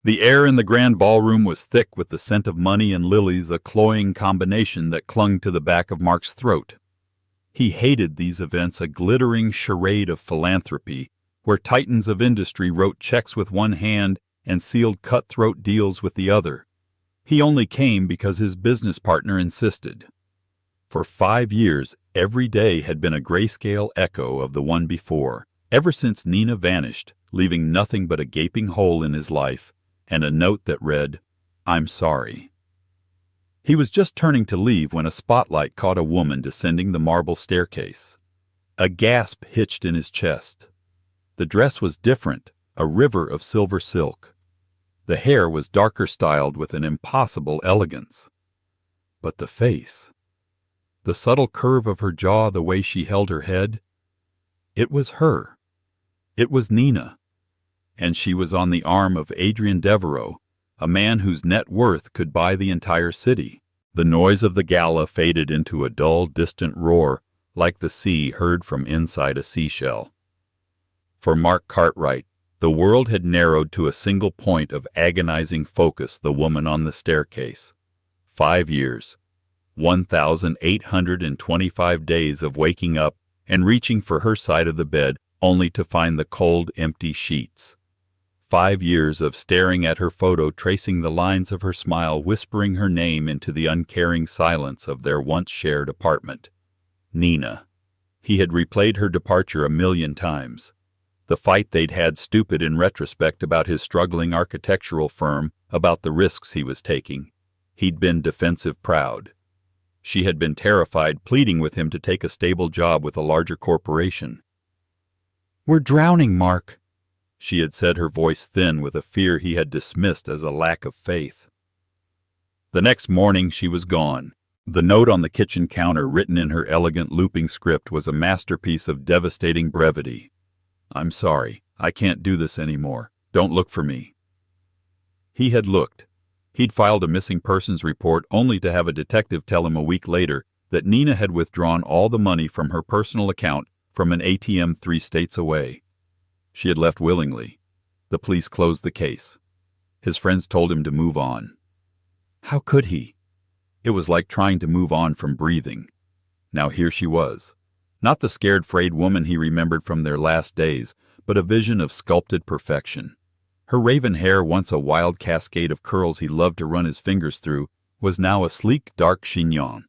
The air in the grand ballroom was thick with the scent of money and lilies, a cloying combination that clung to the back of Mark's throat. He hated these events, a glittering charade of philanthropy, where titans of industry wrote checks with one hand and sealed cutthroat deals with the other. He only came because his business partner insisted. For 5 years, every day had been a grayscale echo of the one before, ever since Nina vanished, leaving nothing but a gaping hole in his life, and a note that read, "I'm sorry." He was just turning to leave when a spotlight caught a woman descending the marble staircase. A gasp hitched in his chest. The dress was different, a river of silver silk. The hair was darker styled with an impossible elegance. But the face, the subtle curve of her jaw, the way she held her head, it was her. It was Nina. And she was on the arm of Adrien Devereaux, a man whose net worth could buy the entire city. The noise of the Gala faded into a dull, distant roar, like the sea heard from inside a seashell. For Mark Cartwright, the world had narrowed to a single point of agonizing focus: the woman on the staircase. 5 years, 1,825 days of waking up and reaching for her side of the bed, only to find the cold, empty sheets. 5 years of staring at her photo, tracing the lines of her smile, whispering her name into the uncaring silence of their once shared apartment. Nina. He had replayed her departure 1,000,000 times. The fight they'd had, stupid in retrospect, about his struggling architectural firm, about the risks he was taking. He'd been defensive proud. She had been terrified, pleading with him to take a stable job with a larger corporation. "We're drowning, Mark," she had said, her voice thin with a fear he had dismissed as a lack of faith. The next morning she was gone. The note on the kitchen counter, written in her elegant looping script, was a masterpiece of devastating brevity. "I'm sorry. I can't do this anymore. Don't look for me." He had looked. He'd filed a missing persons report, only to have a detective tell him a week later that Nina had withdrawn all the money from her personal account from an ATM 3 states away. She had left willingly. The police closed the case. His friends told him to move on. How could he? It was like trying to move on from breathing. Now here she was. Not the scared, frayed woman he remembered from their last days, but a vision of sculpted perfection. Her raven hair, once a wild cascade of curls he loved to run his fingers through, was now a sleek, dark chignon.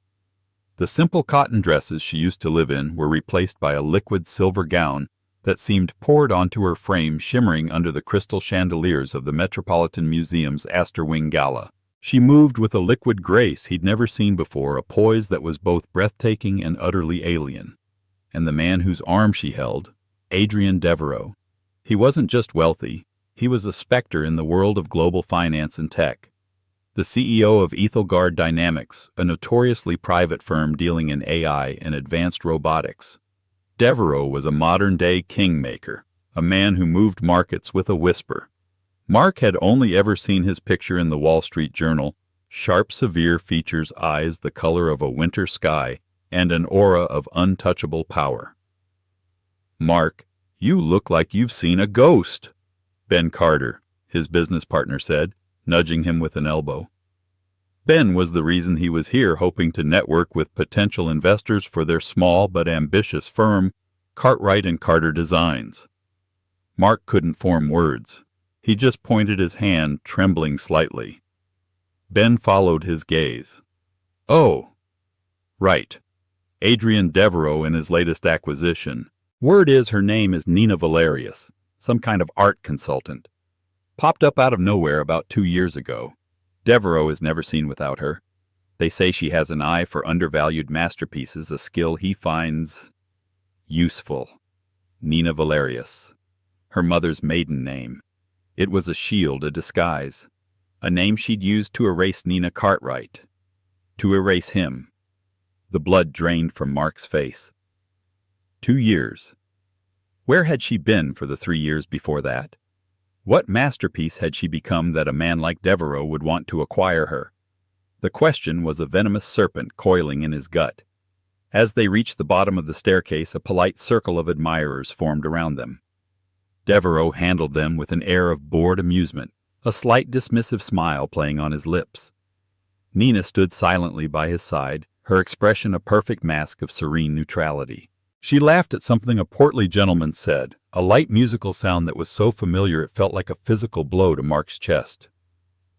The simple cotton dresses she used to live in were replaced by a liquid silver gown that seemed poured onto her frame, shimmering under the crystal chandeliers of the Metropolitan Museum's Astor Wing Gala. She moved with a liquid grace he'd never seen before, a poise that was both breathtaking and utterly alien. And the man whose arm she held, Adrien Devereaux, he wasn't just wealthy, he was a specter in the world of global finance and tech. The CEO of Ethelgard Dynamics, a notoriously private firm dealing in AI and advanced robotics. Devereaux was a modern-day kingmaker, a man who moved markets with a whisper. Mark had only ever seen his picture in the Wall Street Journal, sharp, severe features, eyes the color of a winter sky, and an aura of untouchable power. "Mark, you look like you've seen a ghost," Ben Carter, his business partner, said, nudging him with an elbow. Ben was the reason he was here, hoping to network with potential investors for their small but ambitious firm, Cartwright & Carter Designs. Mark couldn't form words. He just pointed his hand, trembling slightly. Ben followed his gaze. "Oh, right. Adrien Devereaux and his latest acquisition. Word is her name is Nina Valerius, some kind of art consultant. Popped up out of nowhere about 2 years ago. Devereaux is never seen without her. They say she has an eye for undervalued masterpieces, a skill he finds useful. Nina Valerius. Her mother's maiden name. It was a shield, a disguise. A name she'd used to erase Nina Cartwright. To erase him. The blood drained from Mark's face. 2 years. Where had she been for the 3 years before that? What masterpiece had she become that a man like Devereaux would want to acquire her? The question was a venomous serpent coiling in his gut. As they reached the bottom of the staircase, a polite circle of admirers formed around them. Devereaux handled them with an air of bored amusement, a slight dismissive smile playing on his lips. Nina stood silently by his side, her expression a perfect mask of serene neutrality. She laughed at something a portly gentleman said, a light musical sound that was so familiar it felt like a physical blow to Mark's chest.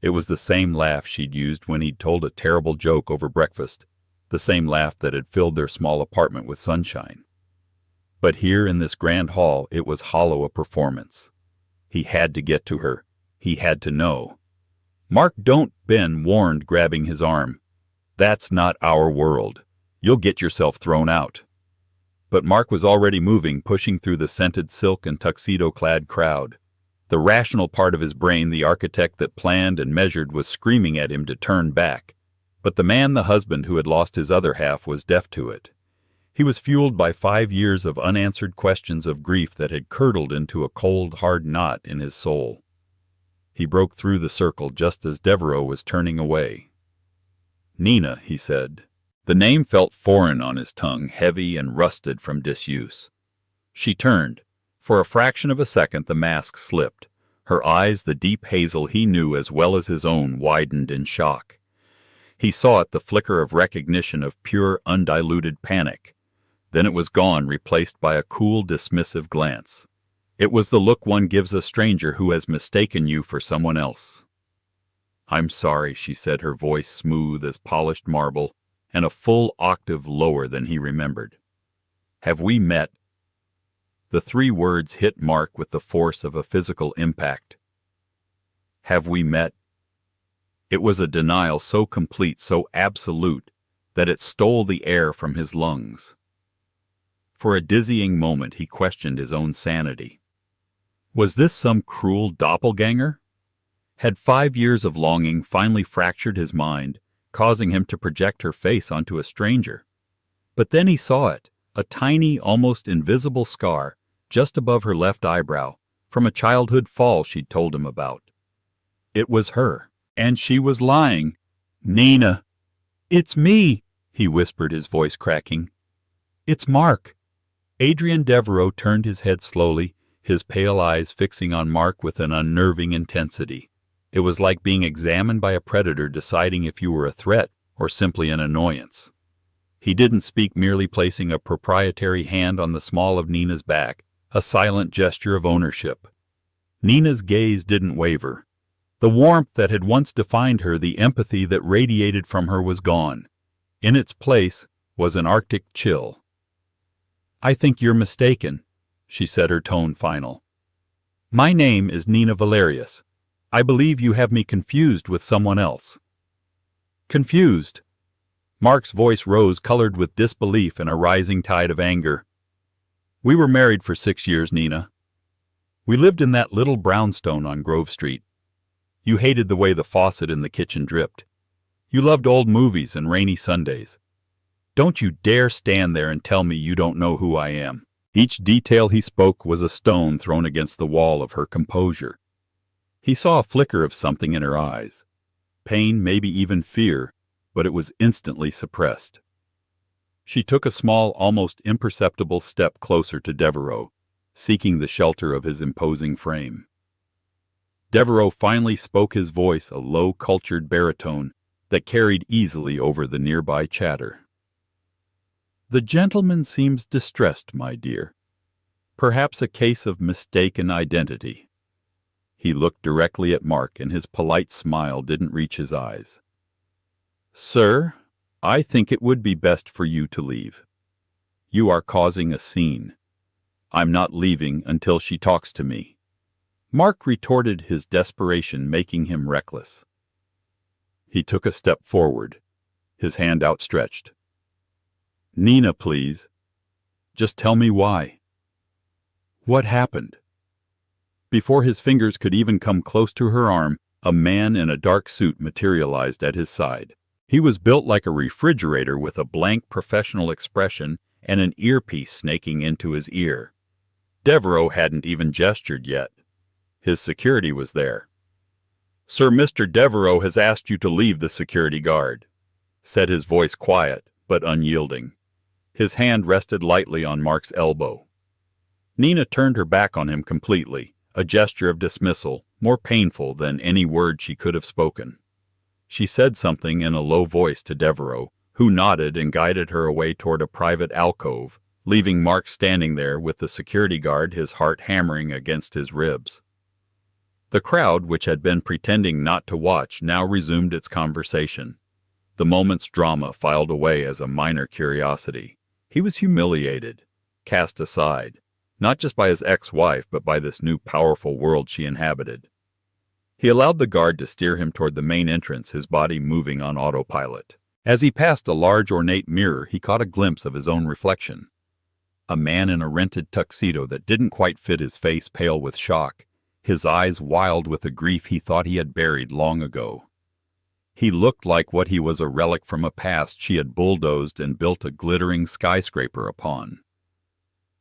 It was the same laugh she'd used when he'd told a terrible joke over breakfast, the same laugh that had filled their small apartment with sunshine. But here in this grand hall it was hollow a performance. He had to get to her. He had to know. "Mark, don't," Ben warned, grabbing his arm. "That's not our world. You'll get yourself thrown out." But Mark was already moving, pushing through the scented silk and tuxedo-clad crowd. The rational part of his brain, the architect that planned and measured, was screaming at him to turn back. But the man, the husband who had lost his other half, was deaf to it. He was fueled by 5 years of unanswered questions of grief that had curdled into a cold, hard knot in his soul. He broke through the circle just as Devereaux was turning away. "Nina," he said. The name felt foreign on his tongue, heavy and rusted from disuse. She turned. For a fraction of a second the mask slipped. Her eyes, the deep hazel he knew as well as his own, widened in shock. He saw it, the flicker of recognition, of pure, undiluted panic. Then it was gone, replaced by a cool, dismissive glance. It was the look one gives a stranger who has mistaken you for someone else. "I'm sorry," she said, her voice smooth as polished marble, and a full octave lower than he remembered. "Have we met?" The 3 words hit Mark with the force of a physical impact. "Have we met?" It was a denial so complete, so absolute, that it stole the air from his lungs. For a dizzying moment he questioned his own sanity. Was this some cruel doppelganger? Had 5 years of longing finally fractured his mind, causing him to project her face onto a stranger? But then he saw it, a tiny, almost invisible scar, just above her left eyebrow, from a childhood fall she'd told him about. It was her, and she was lying. "Nina!" "It's me," he whispered, his voice cracking. "It's Mark." Adrian Devereaux turned his head slowly, his pale eyes fixing on Mark with an unnerving intensity. It was like being examined by a predator deciding if you were a threat or simply an annoyance. He didn't speak, merely placing a proprietary hand on the small of Nina's back, a silent gesture of ownership. Nina's gaze didn't waver. The warmth that had once defined her, the empathy that radiated from her, was gone. In its place was an arctic chill. "I think you're mistaken," she said, her tone final. "My name is Nina Valerius. I believe you have me confused with someone else." "Confused?" Mark's voice rose, colored with disbelief and a rising tide of anger. "We were married for 6 years, Nina. We lived in that little brownstone on Grove Street. You hated the way the faucet in the kitchen dripped. You loved old movies and rainy Sundays. Don't you dare stand there and tell me you don't know who I am." Each detail he spoke was a stone thrown against the wall of her composure. He saw a flicker of something in her eyes. Pain, maybe even fear, but it was instantly suppressed. She took a small, almost imperceptible step closer to Devereaux, seeking the shelter of his imposing frame. Devereaux finally spoke, his voice a low, cultured baritone that carried easily over the nearby chatter. "The gentleman seems distressed, my dear. Perhaps a case of mistaken identity." He looked directly at Mark, and his polite smile didn't reach his eyes. "Sir, I think it would be best for you to leave. You are causing a scene. I'm not leaving until she talks to me." Mark retorted, his desperation making him reckless. He took a step forward, his hand outstretched. "Nina, please. Just tell me why. What happened?" Before his fingers could even come close to her arm, a man in a dark suit materialized at his side. He was built like a refrigerator, with a blank professional expression and an earpiece snaking into his ear. Devereaux hadn't even gestured yet. His security was there. "Sir, Mr. Devereaux has asked you to leave the security guard," said his voice, quiet but unyielding. His hand rested lightly on Mark's elbow. Nina turned her back on him completely, a gesture of dismissal, more painful than any word she could have spoken. She said something in a low voice to Devereaux, who nodded and guided her away toward a private alcove, leaving Mark standing there with the security guard, his heart hammering against his ribs. The crowd, which had been pretending not to watch, now resumed its conversation. The moment's drama filed away as a minor curiosity. He was humiliated, cast aside, not just by his ex-wife, but by this new powerful world she inhabited. He allowed the guard to steer him toward the main entrance, his body moving on autopilot. As he passed a large ornate mirror, he caught a glimpse of his own reflection. A man in a rented tuxedo that didn't quite fit his face, pale with shock, his eyes wild with the grief he thought he had buried long ago. He looked like what he was, a relic from a past she had bulldozed and built a glittering skyscraper upon.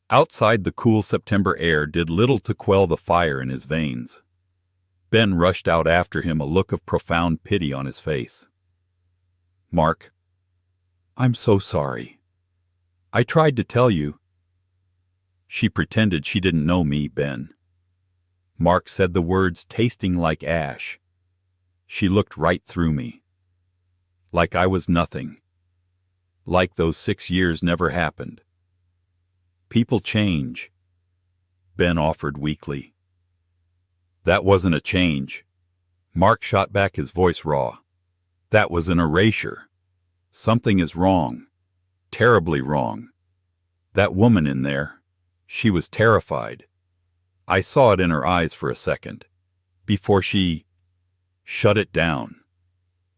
Outside, the cool September air did little to quell the fire in his veins. Ben rushed out after him, a look of profound pity on his face. "Mark, I'm so sorry. I tried to tell you." She pretended she didn't know me, Ben. Mark said the words tasting like ash. She looked right through me. Like I was nothing. Like those 6 years never happened. "People change," Ben offered weakly. "That wasn't a change." Mark shot back, his voice raw. "That was an erasure. Something is wrong. Terribly wrong. That woman in there, she was terrified. I saw it in her eyes for a second. Before she shut it down."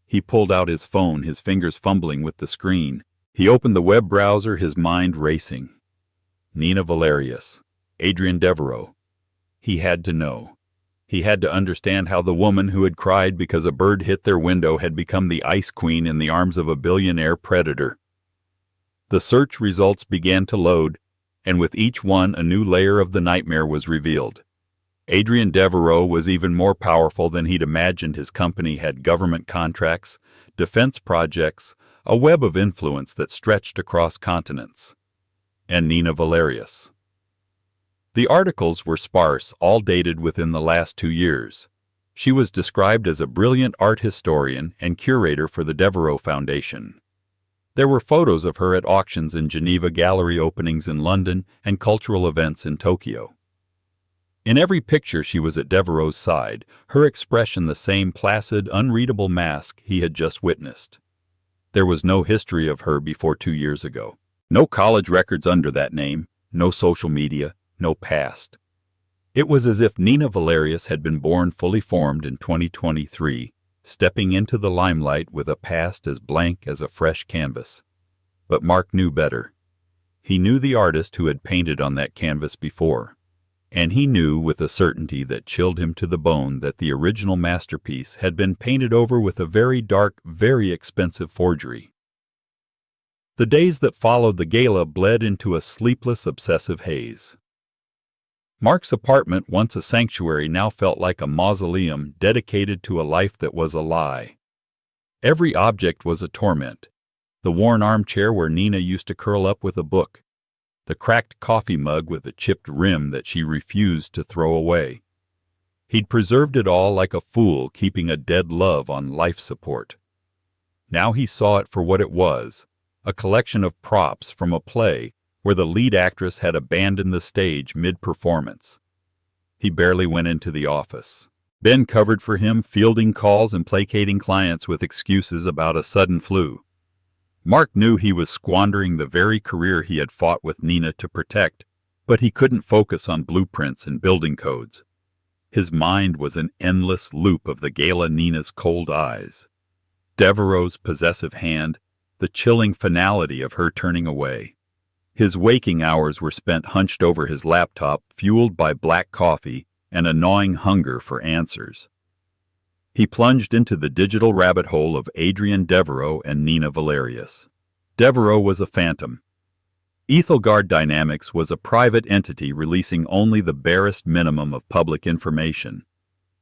He pulled out his phone, his fingers fumbling with the screen. He opened the web browser, his mind racing. Nina Valerius, Adrian Devereaux. He had to know. He had to understand how the woman who had cried because a bird hit their window had become the ice queen in the arms of a billionaire predator. The search results began to load, and with each one a new layer of the nightmare was revealed. Adrian Devereaux was even more powerful than he'd imagined. His company had government contracts, defense projects, a web of influence that stretched across continents. And Nina Valerius. The articles were sparse, all dated within the last 2 years. She was described as a brilliant art historian and curator for the Devereaux Foundation. There were photos of her at auctions in Geneva, gallery openings in London, and cultural events in Tokyo. In every picture she was at Devereaux's side, her expression the same placid, unreadable mask he had just witnessed. There was no history of her before 2 years ago. No college records under that name, no social media, no past. It was as if Nina Valerius had been born fully formed in 2023, stepping into the limelight with a past as blank as a fresh canvas. But Mark knew better. He knew the artist who had painted on that canvas before, and he knew with a certainty that chilled him to the bone that the original masterpiece had been painted over with a very dark, very expensive forgery. The days that followed the gala bled into a sleepless, obsessive haze. Mark's apartment, once a sanctuary, now felt like a mausoleum dedicated to a life that was a lie. Every object was a torment. The worn armchair where Nina used to curl up with a book. The cracked coffee mug with a chipped rim that she refused to throw away. He'd preserved it all like a fool, keeping a dead love on life support. Now he saw it for what it was, a collection of props from a play where the lead actress had abandoned the stage mid-performance. He barely went into the office. Ben covered for him, fielding calls and placating clients with excuses about a sudden flu. Mark knew he was squandering the very career he had fought with Nina to protect, but he couldn't focus on blueprints and building codes. His mind was an endless loop of the gala, Nina's cold eyes, Devereaux's possessive hand, the chilling finality of her turning away. His waking hours were spent hunched over his laptop, fueled by black coffee and a gnawing hunger for answers. He plunged into the digital rabbit hole of Adrian Devereaux and Nina Valerius. Devereaux was a phantom. Ethelgard Dynamics was a private entity releasing only the barest minimum of public information.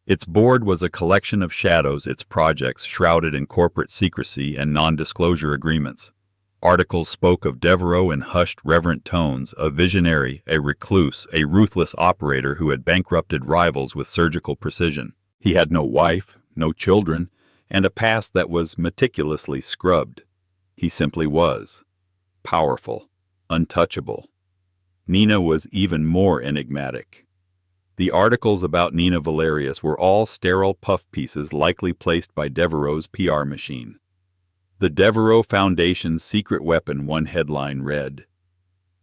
Its board was a collection of shadows, its projects shrouded in corporate secrecy and non-disclosure agreements. Articles spoke of Devereaux in hushed, reverent tones, a visionary, a recluse, a ruthless operator who had bankrupted rivals with surgical precision. He had no wife, no children, and a past that was meticulously scrubbed. He simply was. Powerful. Untouchable. Nina was even more enigmatic. The articles about Nina Valerius were all sterile puff pieces likely placed by Devereaux's PR machine. The Devereaux Foundation's secret weapon, one headline read.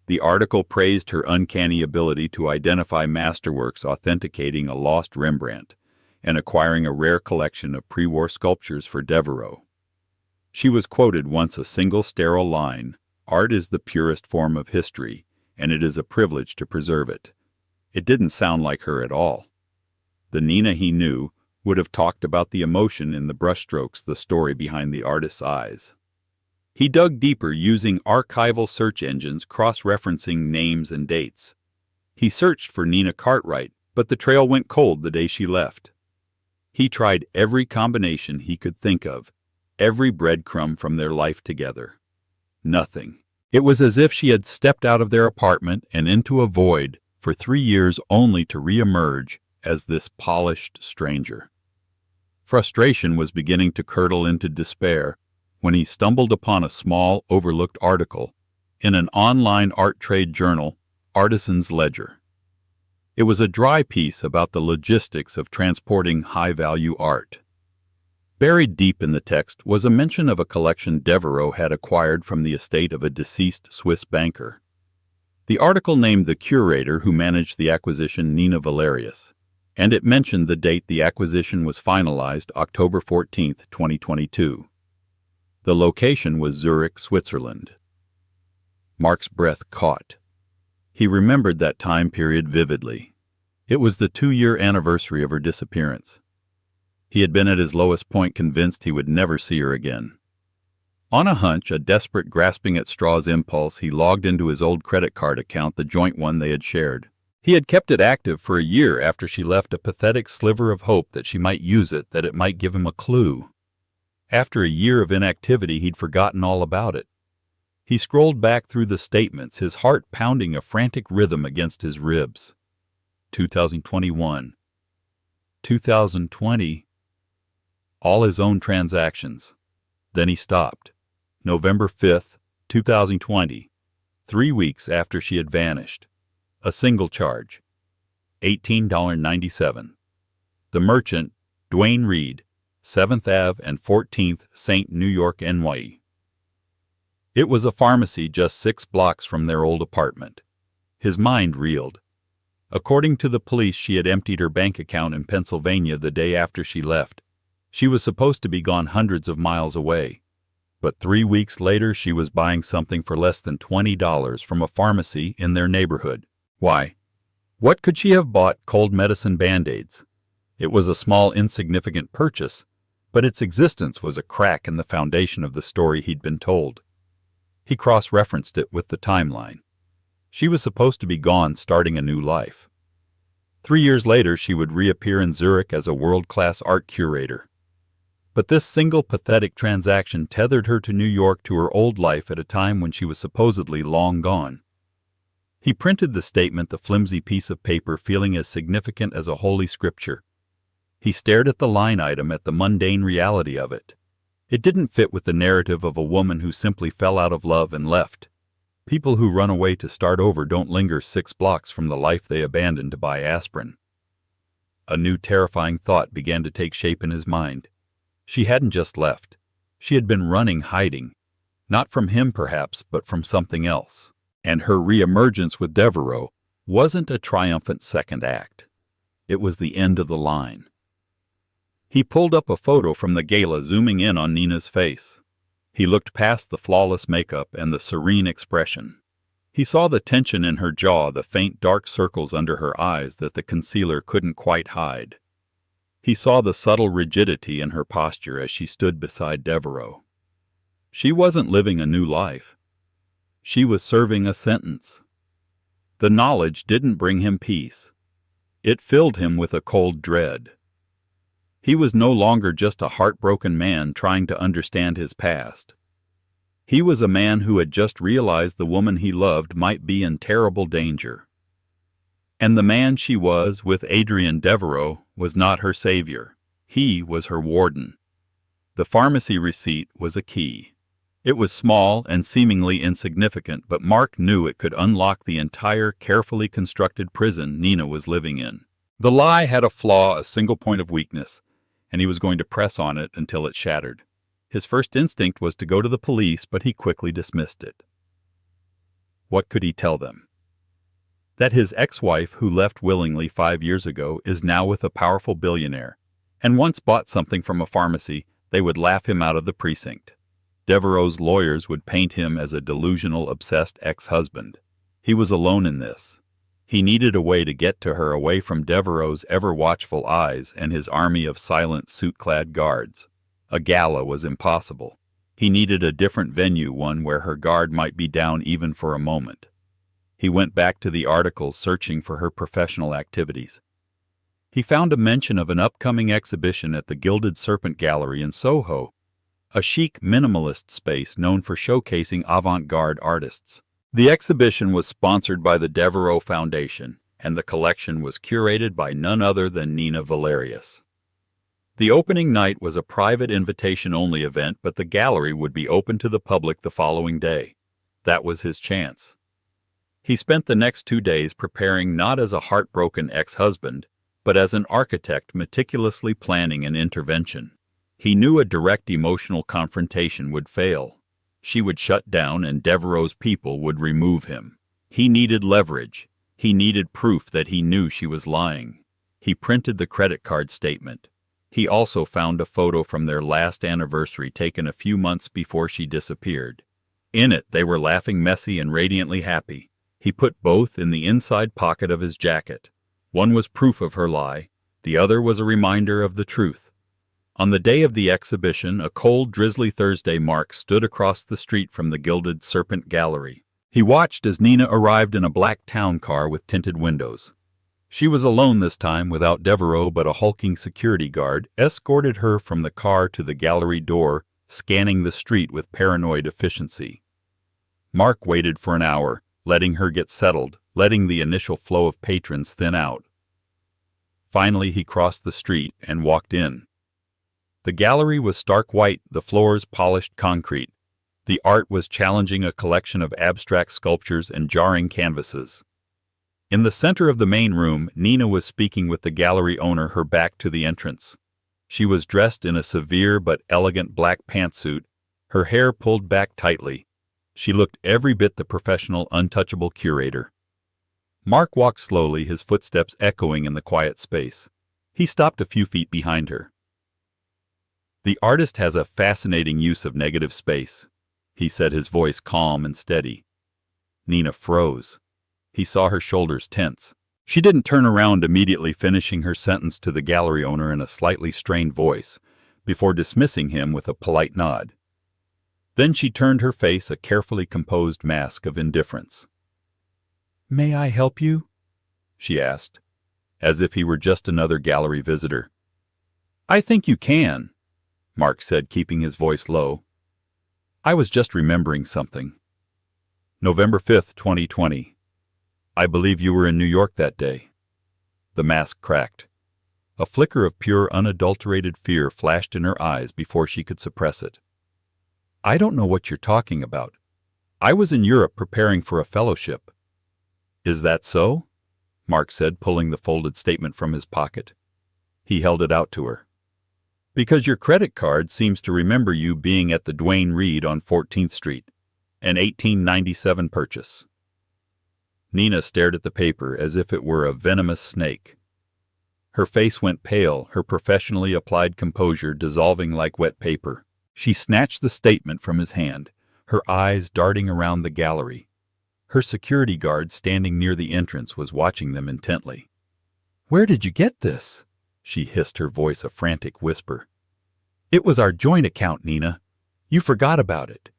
The article praised her uncanny ability to identify masterworks authenticating a lost Rembrandt and acquiring a rare collection of pre-war sculptures for Devereaux. She was quoted once a single sterile line, "Art is the purest form of history, and it is a privilege to preserve it." It didn't sound like her at all. The Nina he knew would have talked about the emotion in the brushstrokes, the story behind the artist's eyes. He dug deeper using archival search engines cross-referencing names and dates. He searched for Nina Cartwright, but the trail went cold the day she left. He tried every combination he could think of, every breadcrumb from their life together. Nothing. It was as if she had stepped out of their apartment and into a void for 3 years only to re-emerge as this polished stranger. Frustration was beginning to curdle into despair when he stumbled upon a small, overlooked article in an online art trade journal, Artisan's Ledger. It was a dry piece about the logistics of transporting high-value art. Buried deep in the text was a mention of a collection Devereaux had acquired from the estate of a deceased Swiss banker. The article named the curator who managed the acquisition Nina Valerius, and it mentioned the date the acquisition was finalized, October 14, 2022. The location was Zurich, Switzerland. Mark's breath caught. He remembered that time period vividly. It was the 2-year anniversary of her disappearance. He had been at his lowest point, convinced he would never see her again. On a hunch, a desperate grasping at straws impulse, he logged into his old credit card account, the joint one they had shared. He had kept it active for a year after she left, a pathetic sliver of hope that she might use it, that it might give him a clue. After a year of inactivity, he'd forgotten all about it. He scrolled back through the statements, his heart pounding a frantic rhythm against his ribs. 2021. 2020. All his own transactions. Then he stopped. November 5th, 2020. 3 weeks after she had vanished. A single charge. $18.97. The merchant, Dwayne Reed, 7th Ave and 14th St. New York, NY. It was a pharmacy just 6 blocks from their old apartment. His mind reeled. According to the police, she had emptied her bank account in Pennsylvania the day after she left. She was supposed to be gone hundreds of miles away. But 3 weeks later, she was buying something for less than $20 from a pharmacy in their neighborhood. Why? What could she have bought? Cold medicine Band-Aids. It was a small, insignificant purchase, but its existence was a crack in the foundation of the story he'd been told. He cross-referenced it with the timeline. She was supposed to be gone, starting a new life. 3 years later, she would reappear in Zurich as a world-class art curator. But this single pathetic transaction tethered her to New York, to her old life at a time when she was supposedly long gone. He printed the statement, the flimsy piece of paper, feeling as significant as a holy scripture. He stared at the line item, at the mundane reality of it. It didn't fit with the narrative of a woman who simply fell out of love and left. People who run away to start over don't linger 6 blocks from the life they abandoned to buy aspirin. A new terrifying thought began to take shape in his mind. She hadn't just left. She had been running, hiding. Not from him, perhaps, but from something else. And her reemergence with Devereaux wasn't a triumphant second act. It was the end of the line. He pulled up a photo from the gala, zooming in on Nina's face. He looked past the flawless makeup and the serene expression. He saw the tension in her jaw, the faint dark circles under her eyes that the concealer couldn't quite hide. He saw the subtle rigidity in her posture as she stood beside Devereaux. She wasn't living a new life. She was serving a sentence. The knowledge didn't bring him peace. It filled him with a cold dread. He was no longer just a heartbroken man trying to understand his past. He was a man who had just realized the woman he loved might be in terrible danger. And the man she was with, Adrian Devereaux, was not her savior. He was her warden. The pharmacy receipt was a key. It was small and seemingly insignificant, but Mark knew it could unlock the entire carefully constructed prison Nina was living in. The lie had a flaw, a single point of weakness, and he was going to press on it until it shattered. His first instinct was to go to the police, but he quickly dismissed it. What could he tell them? That his ex-wife, who left willingly 5 years ago, is now with a powerful billionaire, and once bought something from a pharmacy, they would laugh him out of the precinct. Devereaux's lawyers would paint him as a delusional, obsessed ex-husband. He was alone in this. He needed a way to get to her away from Devereaux's ever-watchful eyes and his army of silent, suit-clad guards. A gala was impossible. He needed a different venue, one where her guard might be down even for a moment. He went back to the articles searching for her professional activities. He found a mention of an upcoming exhibition at the Gilded Serpent Gallery in Soho, a chic minimalist space known for showcasing avant-garde artists. The exhibition was sponsored by the Devereaux Foundation, and the collection was curated by none other than Nina Valerius. The opening night was a private invitation-only event, but the gallery would be open to the public the following day. That was his chance. He spent the next 2 days preparing not as a heartbroken ex-husband, but as an architect meticulously planning an intervention. He knew a direct emotional confrontation would fail. She would shut down and Devereaux's people would remove him. He needed leverage. He needed proof that he knew she was lying. He printed the credit card statement. He also found a photo from their last anniversary taken a few months before she disappeared. In it, they were laughing, messy, and radiantly happy. He put both in the inside pocket of his jacket. One was proof of her lie. The other was a reminder of the truth. On the day of the exhibition, a cold, drizzly Thursday, Mark stood across the street from the Gilded Serpent Gallery. He watched as Nina arrived in a black town car with tinted windows. She was alone this time, without Devereaux, but a hulking security guard escorted her from the car to the gallery door, scanning the street with paranoid efficiency. Mark waited for an hour, letting her get settled, letting the initial flow of patrons thin out. Finally, he crossed the street and walked in. The gallery was stark white, the floors polished concrete. The art was challenging, a collection of abstract sculptures and jarring canvases. In the center of the main room, Nina was speaking with the gallery owner, her back to the entrance. She was dressed in a severe but elegant black pantsuit, her hair pulled back tightly. She looked every bit the professional, untouchable curator. Mark walked slowly, his footsteps echoing in the quiet space. He stopped a few feet behind her. "The artist has a fascinating use of negative space," he said, his voice calm and steady. Nina froze. He saw her shoulders tense. She didn't turn around immediately, finishing her sentence to the gallery owner in a slightly strained voice, before dismissing him with a polite nod. Then she turned her face, a carefully composed mask of indifference. "May I help you?" she asked, as if he were just another gallery visitor. "I think you can," Mark said, keeping his voice low. "I was just remembering something. November 5th, 2020. I believe you were in New York that day." The mask cracked. A flicker of pure, unadulterated fear flashed in her eyes before she could suppress it. "I don't know what you're talking about. I was in Europe preparing for a fellowship." "Is that so?" Mark said, pulling the folded statement from his pocket. He held it out to her. "Because your credit card seems to remember you being at the Duane Reade on 14th Street, an 1897 purchase." Nina stared at the paper as if it were a venomous snake. Her face went pale, her professionally applied composure dissolving like wet paper. She snatched the statement from his hand, her eyes darting around the gallery. Her security guard standing near the entrance was watching them intently. "Where did you get this?" she hissed, her voice a frantic whisper. "It was our joint account, Nina. You forgot about it.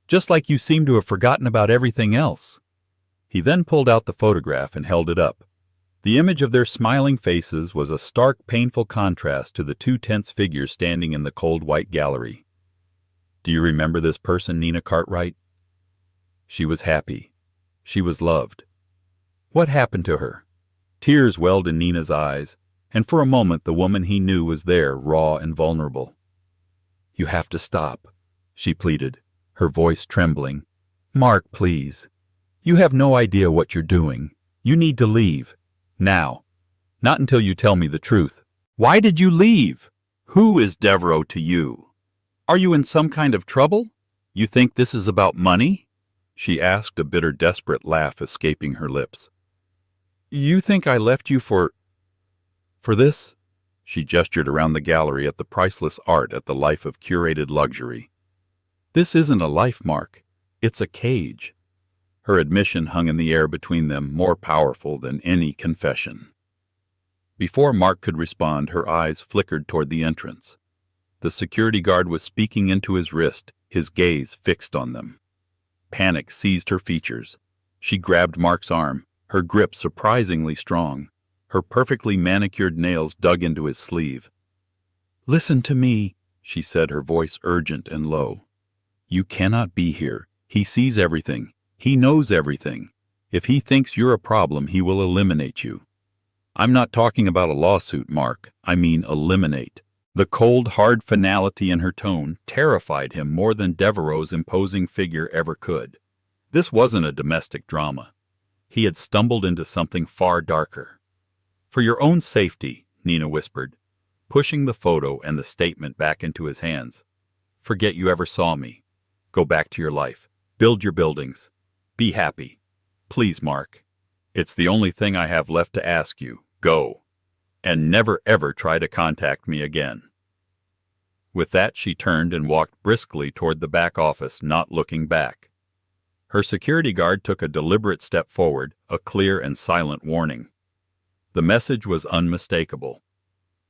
Just like you seem to have forgotten about everything else." He then pulled out the photograph and held it up. The image of their smiling faces was a stark, painful contrast to the two tense figures standing in the cold white gallery. Do you remember this person, Nina Cartwright? She was happy. She was loved. What happened to her? Tears welled in Nina's eyes, and for a moment the woman he knew was there, raw and vulnerable. You have to stop, she pleaded, her voice trembling. Mark, please. You have no idea what you're doing. You need to leave. Now. Not until you tell me the truth. Why did you leave? Who is Devereaux to you? Are you in some kind of trouble? You think this is about money? She asked, a bitter, desperate laugh escaping her lips. You think I left you for this? She gestured around the gallery at the priceless art, at the life of curated luxury. This isn't a life, Mark. It's a cage. Her admission hung in the air between them, more powerful than any confession. Before Mark could respond, her eyes flickered toward the entrance. The security guard was speaking into his wrist, his gaze fixed on them. Panic seized her features. She grabbed Mark's arm, her grip surprisingly strong. Her perfectly manicured nails dug into his sleeve. Listen to me, she said, her voice urgent and low. You cannot be here. He sees everything. He knows everything. If he thinks you're a problem, he will eliminate you. I'm not talking about a lawsuit, Mark. I mean eliminate. The cold, hard finality in her tone terrified him more than Devereaux's imposing figure ever could. This wasn't a domestic drama. He had stumbled into something far darker. For your own safety, Nina whispered, pushing the photo and the statement back into his hands. Forget you ever saw me. Go back to your life. Build your buildings. Be happy. Please, Mark. It's the only thing I have left to ask you. Go. And never ever try to contact me again. With that, she turned and walked briskly toward the back office, not looking back. Her security guard took a deliberate step forward, a clear and silent warning. The message was unmistakable.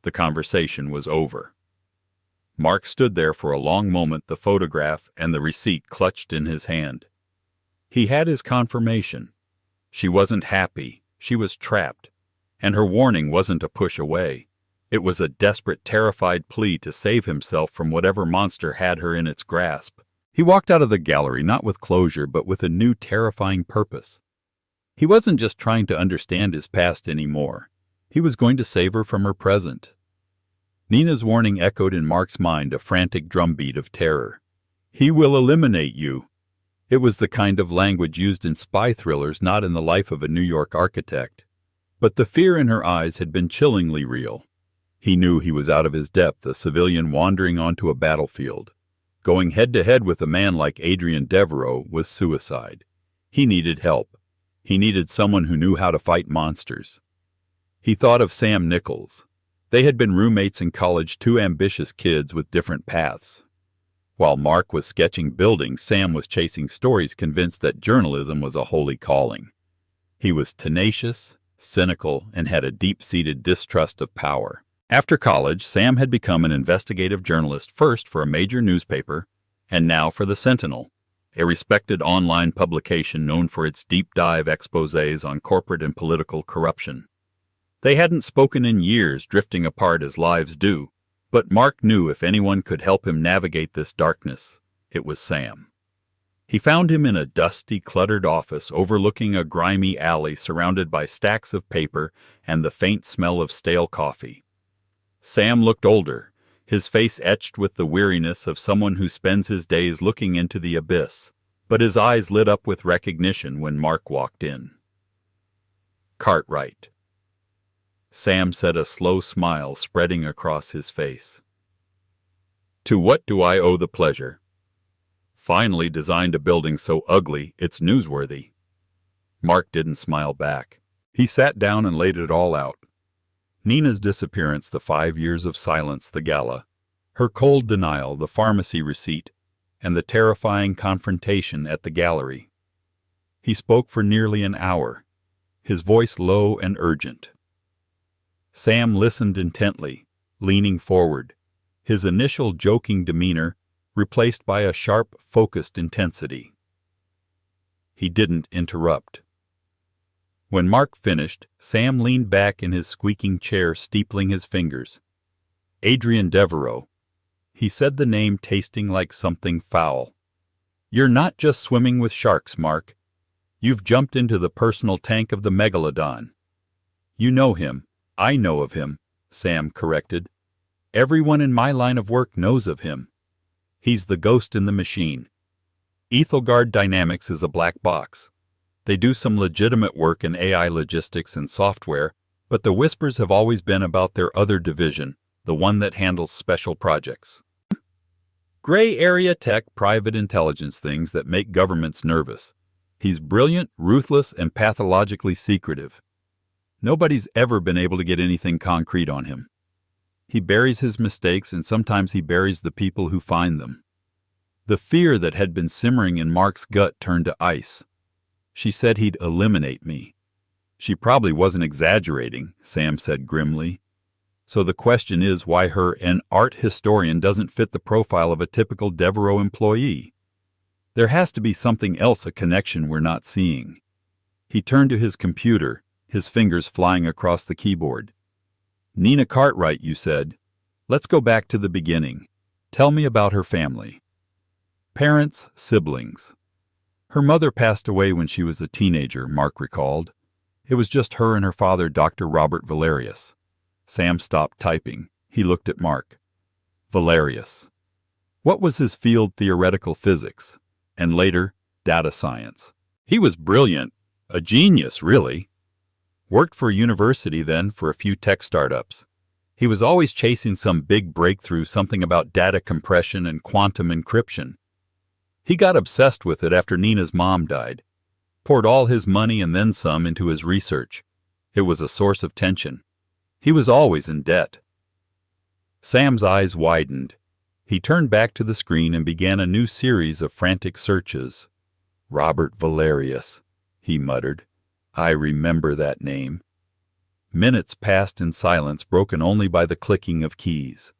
The conversation was over. Mark stood there for a long moment, the photograph and the receipt clutched in his hand. He had his confirmation. She wasn't happy. She was trapped. And her warning wasn't a push away. It was a desperate, terrified plea to save himself from whatever monster had her in its grasp. He walked out of the gallery not with closure, but with a new, terrifying purpose. He wasn't just trying to understand his past anymore. He was going to save her from her present. Nina's warning echoed in Mark's mind, a frantic drumbeat of terror. He will eliminate you. It was the kind of language used in spy thrillers, not in the life of a New York architect. But the fear in her eyes had been chillingly real. He knew he was out of his depth, a civilian wandering onto a battlefield. Going head-to-head with a man like Adrien Devereaux was suicide. He needed help. He needed someone who knew how to fight monsters. He thought of Sam Nichols. They had been roommates in college, two ambitious kids with different paths. While Mark was sketching buildings, Sam was chasing stories, convinced that journalism was a holy calling. He was tenacious, cynical, and had a deep-seated distrust of power. After college, Sam had become an investigative journalist, first for a major newspaper, and now for the Sentinel, a respected online publication known for its deep-dive exposés on corporate and political corruption. They hadn't spoken in years, drifting apart as lives do, but Mark knew if anyone could help him navigate this darkness, it was Sam. He found him in a dusty, cluttered office overlooking a grimy alley surrounded by stacks of paper and the faint smell of stale coffee. Sam looked older, his face etched with the weariness of someone who spends his days looking into the abyss, but his eyes lit up with recognition when Mark walked in. Cartwright. Sam said, a slow smile spreading across his face. To what do I owe the pleasure? Finally designed a building so ugly it's newsworthy. Mark didn't smile back. He sat down and laid it all out. Nina's disappearance, the 5 years of silence, the gala, her cold denial, the pharmacy receipt, and the terrifying confrontation at the gallery. He spoke for nearly an hour, his voice low and urgent. Sam listened intently, leaning forward, his initial joking demeanor replaced by a sharp, focused intensity. He didn't interrupt. When Mark finished, Sam leaned back in his squeaking chair, steepling his fingers. Adrien Devereaux. He said the name tasting like something foul. "You're not just swimming with sharks, Mark. You've jumped into the personal tank of the megalodon." "You know him. I know of him," Sam corrected. "Everyone in my line of work knows of him. He's the ghost in the machine. Ethelgard Dynamics is a black box. They do some legitimate work in AI logistics and software, but the whispers have always been about their other division, the one that handles special projects. Gray area tech, private intelligence things that make governments nervous. He's brilliant, ruthless, and pathologically secretive. Nobody's ever been able to get anything concrete on him. He buries his mistakes, and sometimes he buries the people who find them." The fear that had been simmering in Mark's gut turned to ice. "She said he'd eliminate me." "She probably wasn't exaggerating," Sam said grimly. "So the question is why her, an art historian, doesn't fit the profile of a typical Devereaux employee. There has to be something else, a connection we're not seeing." He turned to his computer, his fingers flying across the keyboard. "Nina Cartwright, you said. Let's go back to the beginning. Tell me about her family." "Parents, siblings." "Her mother passed away when she was a teenager," Mark recalled. "It was just her and her father, Dr. Robert Valerius." Sam stopped typing. He looked at Mark. "Valerius. What was his field? Theoretical physics. And later, data science. He was brilliant. A genius, really. Worked for a university, then for a few tech startups. He was always chasing some big breakthrough, something about data compression and quantum encryption. He got obsessed with it after Nina's mom died. Poured all his money and then some into his research. It was a source of tension. He was always in debt." Sam's eyes widened. He turned back to the screen and began a new series of frantic searches. "Robert Valerius," he muttered. "I remember that name." Minutes passed in silence, broken only by the clicking of keys.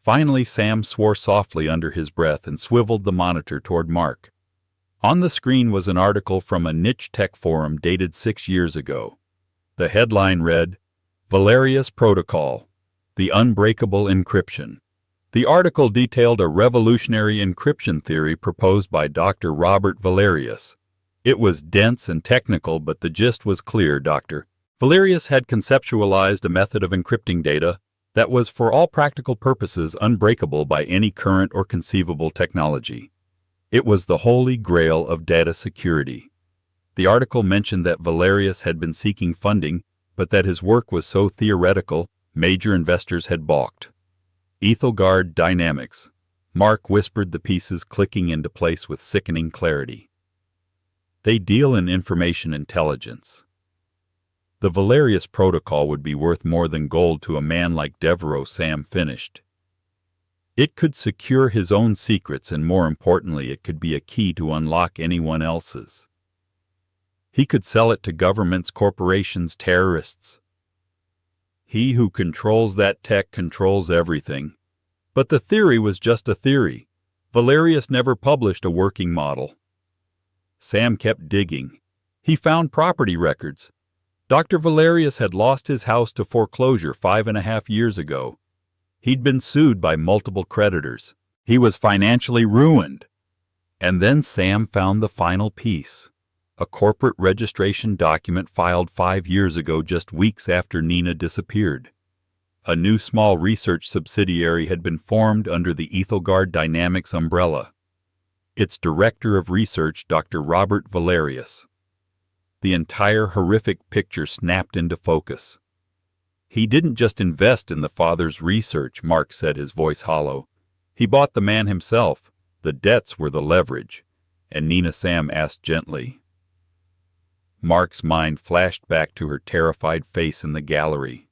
Finally, Sam swore softly under his breath and swiveled the monitor toward Mark. On the screen was an article from a niche tech forum dated 6 years ago. The headline read, "Valerius Protocol, the Unbreakable Encryption." The article detailed a revolutionary encryption theory proposed by Dr. Robert Valerius. It was dense and technical, but the gist was clear. Dr. Valerius had conceptualized a method of encrypting data that was, for all practical purposes, unbreakable by any current or conceivable technology. It was the holy grail of data security. The article mentioned that Valerius had been seeking funding, but that his work was so theoretical, major investors had balked. Ethelgard Dynamics. Mark whispered, the pieces clicking into place with sickening clarity. They deal in information intelligence. The Valerius Protocol would be worth more than gold to a man like Devereaux, Sam finished. It could secure his own secrets, and more importantly, it could be a key to unlock anyone else's. He could sell it to governments, corporations, terrorists. He who controls that tech controls everything. But the theory was just a theory. Valerius never published a working model. Sam kept digging. He found property records. Dr. Valerius had lost his house to foreclosure 5.5 years ago. He'd been sued by multiple creditors. He was financially ruined. And then Sam found the final piece. A corporate registration document filed 5 years ago, just weeks after Nina disappeared. A new small research subsidiary had been formed under the Ethelgard Dynamics umbrella. Its director of research, Dr. Robert Valerius. The entire horrific picture snapped into focus. He didn't just invest in the father's research, Mark said, his voice hollow. He bought the man himself. The debts were the leverage. And Nina, Sam asked gently. Mark's mind flashed back to her terrified face in the gallery.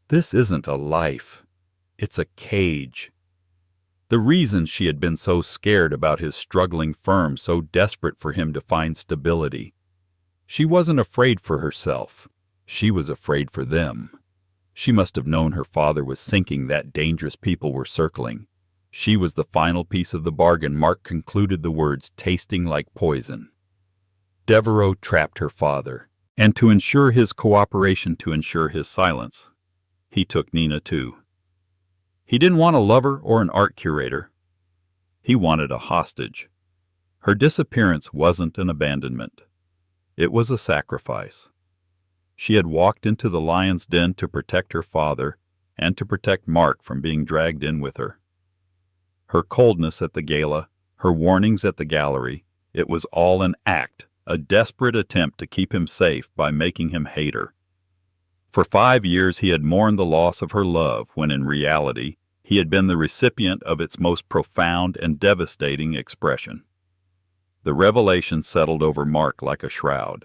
This isn't a life. It's a cage. The reason she had been so scared about his struggling firm, so desperate for him to find stability. She wasn't afraid for herself. She was afraid for them. She must have known her father was sinking, that dangerous people were circling. She was the final piece of the bargain. Mark concluded the words, tasting like poison. Devereaux trapped her father, and to ensure his cooperation, to ensure his silence, he took Nina too. He didn't want a lover or an art curator. He wanted a hostage. Her disappearance wasn't an abandonment. It was a sacrifice. She had walked into the lion's den to protect her father and to protect Mark from being dragged in with her. Her coldness at the gala, her warnings at the gallery, it was all an act, a desperate attempt to keep him safe by making him hate her. For 5 years he had mourned the loss of her love when in reality he had been the recipient of its most profound and devastating expression. The revelation settled over Mark like a shroud.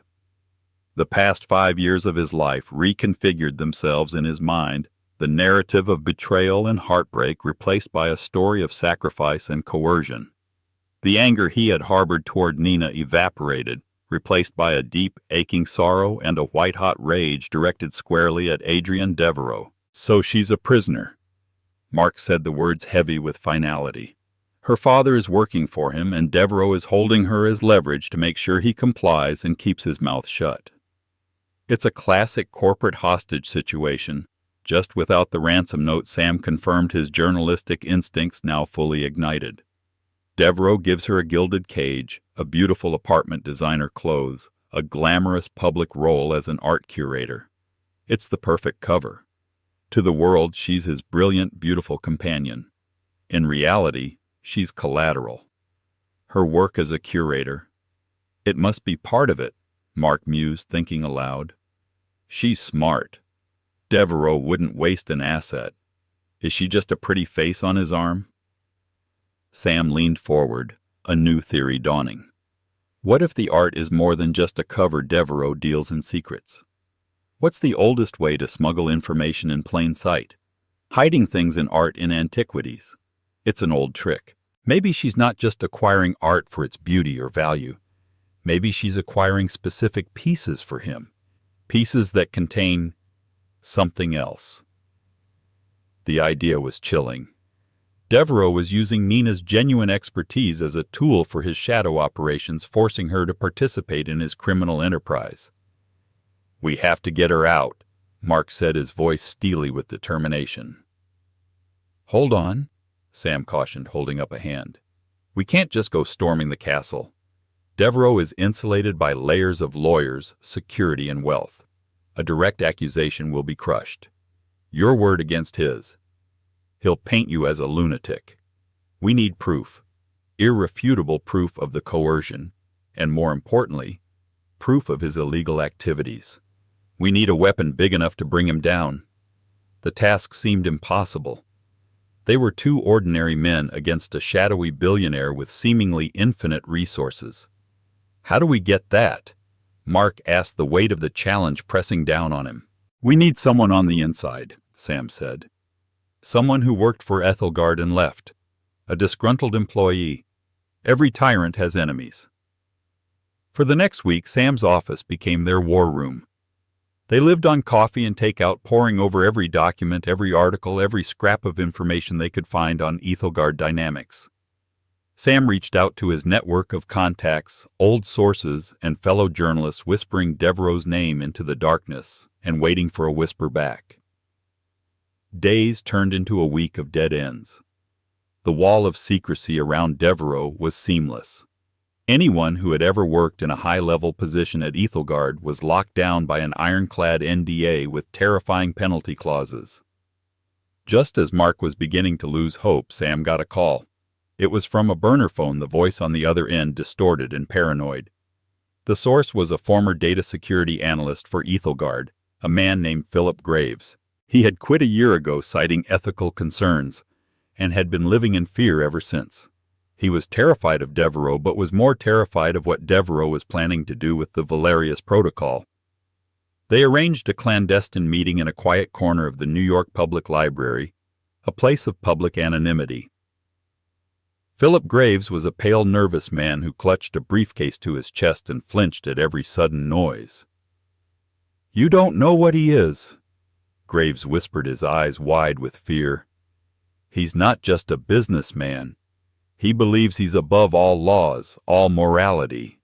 The past 5 years of his life reconfigured themselves in his mind, the narrative of betrayal and heartbreak replaced by a story of sacrifice and coercion. The anger he had harbored toward Nina evaporated, replaced by a deep, aching sorrow and a white-hot rage directed squarely at Adrienne Devereaux. "So she's a prisoner." Mark said the words heavy with finality. "Her father is working for him, and Devereaux is holding her as leverage to make sure he complies and keeps his mouth shut. It's a classic corporate hostage situation. Just without the ransom note, Sam confirmed his journalistic instincts now fully ignited. Devereaux gives her a gilded cage, a beautiful apartment designer clothes, a glamorous public role as an art curator. It's the perfect cover. To the world, she's his brilliant, beautiful companion. In reality, she's collateral. Her work as a curator. It must be part of it, Mark mused, thinking aloud. She's smart. Devereaux wouldn't waste an asset. Is she just a pretty face on his arm?" Sam leaned forward, a new theory dawning. What if the art is more than just a cover Devereaux deals in secrets? What's the oldest way to smuggle information in plain sight? Hiding things in art in antiquities. It's an old trick. Maybe she's not just acquiring art for its beauty or value. Maybe she's acquiring specific pieces for him. Pieces that contain something else. The idea was chilling. Devereaux was using Nina's genuine expertise as a tool for his shadow operations, forcing her to participate in his criminal enterprise. "We have to get her out," Mark said, his voice steely with determination. "Hold on," Sam cautioned, holding up a hand. "We can't just go storming the castle. Devereaux is insulated by layers of lawyers, security, and wealth. A direct accusation will be crushed. Your word against his. He'll paint you as a lunatic. We need proof. Irrefutable proof of the coercion, and more importantly, proof of his illegal activities. We need a weapon big enough to bring him down." The task seemed impossible. They were two ordinary men against a shadowy billionaire with seemingly infinite resources. "How do we get that?" Mark asked, the weight of the challenge pressing down on him. "We need someone on the inside," Sam said. "Someone who worked for Ethelgard and left. A disgruntled employee. Every tyrant has enemies." For the next week, Sam's office became their war room. They lived on coffee and takeout, poring over every document, every article, every scrap of information they could find on Ethelgard dynamics. Sam reached out to his network of contacts, old sources, and fellow journalists, whispering Devereaux's name into the darkness and waiting for a whisper back. Days turned into a week of dead ends. The wall of secrecy around Devereaux was seamless. Anyone who had ever worked in a high-level position at Ethelgard was locked down by an ironclad NDA with terrifying penalty clauses. Just as Mark was beginning to lose hope, Sam got a call. It was from a burner phone, the voice on the other end distorted and paranoid. The source was a former data security analyst for Ethelgard, a man named Philip Graves. He had quit a year ago, citing ethical concerns, and had been living in fear ever since. He was terrified of Devereaux, but was more terrified of what Devereaux was planning to do with the Valerius Protocol. They arranged a clandestine meeting in a quiet corner of the New York Public Library, a place of public anonymity. Philip Graves was a pale, nervous man who clutched a briefcase to his chest and flinched at every sudden noise. "You don't know what he is," Graves whispered, his eyes wide with fear. "He's not just a businessman. He believes he's above all laws, all morality.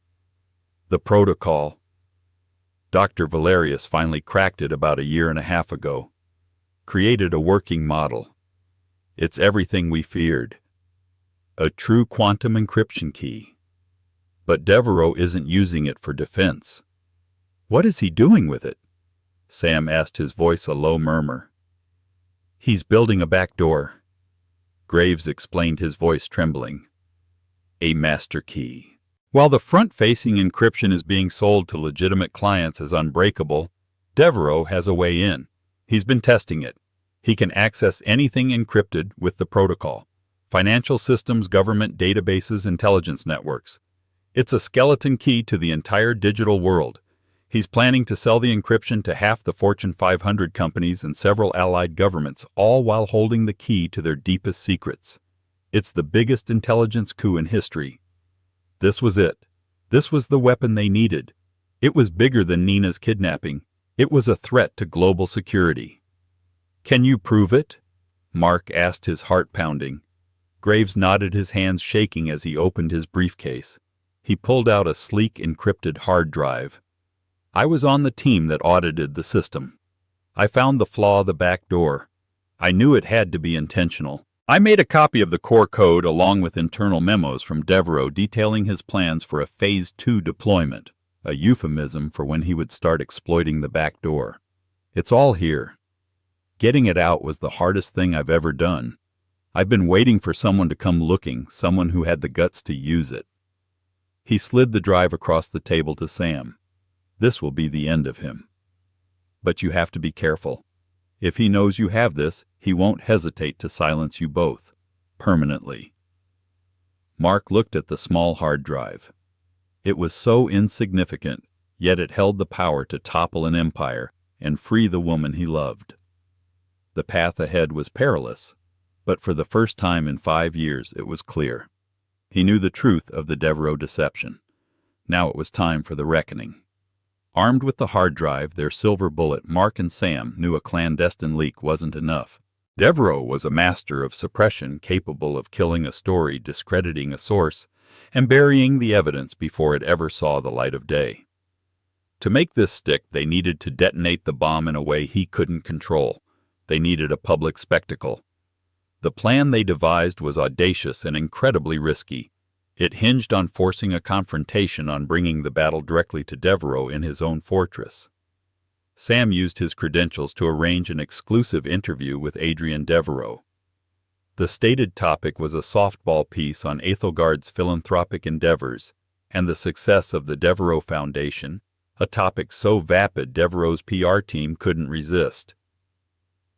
The protocol. Dr. Valerius finally cracked it about a year and a half ago. Created a working model. It's everything we feared. A true quantum encryption key. But Devereaux isn't using it for defense. What is he doing with it? Sam asked, his voice a low murmur. He's building a back door. Graves explained, his voice trembling. A master key. While the front-facing encryption is being sold to legitimate clients as unbreakable, Devereaux has a way in. He's been testing it. He can access anything encrypted with the protocol. Financial systems, government databases, intelligence networks. It's a skeleton key to the entire digital world. He's planning to sell the encryption to half the Fortune 500 companies and several allied governments, all while holding the key to their deepest secrets. It's the biggest intelligence coup in history. This was it. This was the weapon they needed. It was bigger than Nina's kidnapping. It was a threat to global security. Can you prove it? Mark asked, his heart pounding. Graves nodded, his hands shaking as he opened his briefcase. He pulled out a sleek encrypted hard drive. I was on the team that audited the system. I found the flaw, the back door. I knew it had to be intentional. I made a copy of the core code along with internal memos from Devereaux detailing his plans for a Phase 2 deployment, a euphemism for when he would start exploiting the back door. It's all here. Getting it out was the hardest thing I've ever done. I've been waiting for someone to come looking, someone who had the guts to use it. He slid the drive across the table to Sam. This will be the end of him. But you have to be careful. If he knows you have this, he won't hesitate to silence you both. Permanently. Mark looked at the small hard drive. It was so insignificant, yet it held the power to topple an empire and free the woman he loved. The path ahead was perilous, but for the first time in 5 years it was clear. He knew the truth of the Devereaux deception. Now it was time for the reckoning. Armed with the hard drive, their silver bullet, Mark and Sam knew a clandestine leak wasn't enough. Devereaux was a master of suppression, capable of killing a story, discrediting a source, and burying the evidence before it ever saw the light of day. To make this stick, they needed to detonate the bomb in a way he couldn't control. They needed a public spectacle. The plan they devised was audacious and incredibly risky. It hinged on forcing a confrontation, on bringing the battle directly to Devereaux in his own fortress. Sam used his credentials to arrange an exclusive interview with Adrian Devereaux. The stated topic was a softball piece on Ethelgard's philanthropic endeavors and the success of the Devereaux Foundation, a topic so vapid Devereaux's PR team couldn't resist.